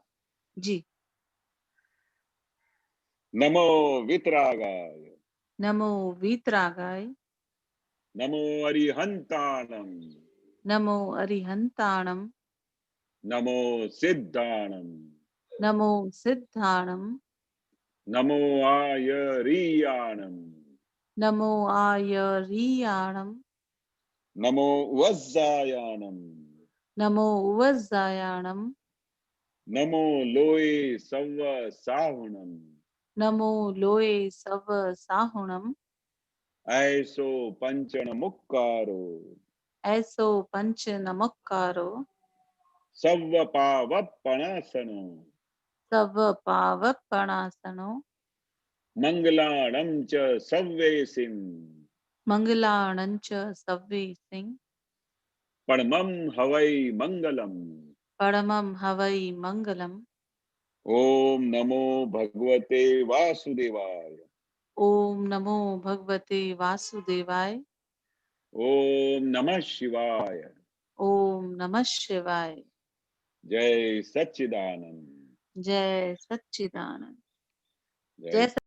जी। नमो वितरागाय, नमो वीतरागाय, नमो अरिहंताणम, नमो अरिहंताणं, नमो सिद्धाणम, नमो सिद्धाणं, नमो आयरीयाणम, नमो आयरीयाणम, नमो वज्जायाणम, नमो उवज्जायाणम, नमो लोए सव्व साहुणम, नमो लोए सव साहुणम, ऐसो पंचन मुक्कारो, ऐसो पंच नमक्कारो, सव्व पावप्पणासनो, सव पावप्पणासनो, मंगलाणं च सव्वेसिं, मंगलाणं च सव्वेसिं, परमं हवै मंगलम्। परमं हवै मंगलम्। ओम नमो भगवते वासुदेवाय, ओम नमो भगवते वासुदेवाय, ओम नमः शिवाय, ओम नमः शिवाय। जय सच्चिदानंद, जय सच्चिदानंद। जय जय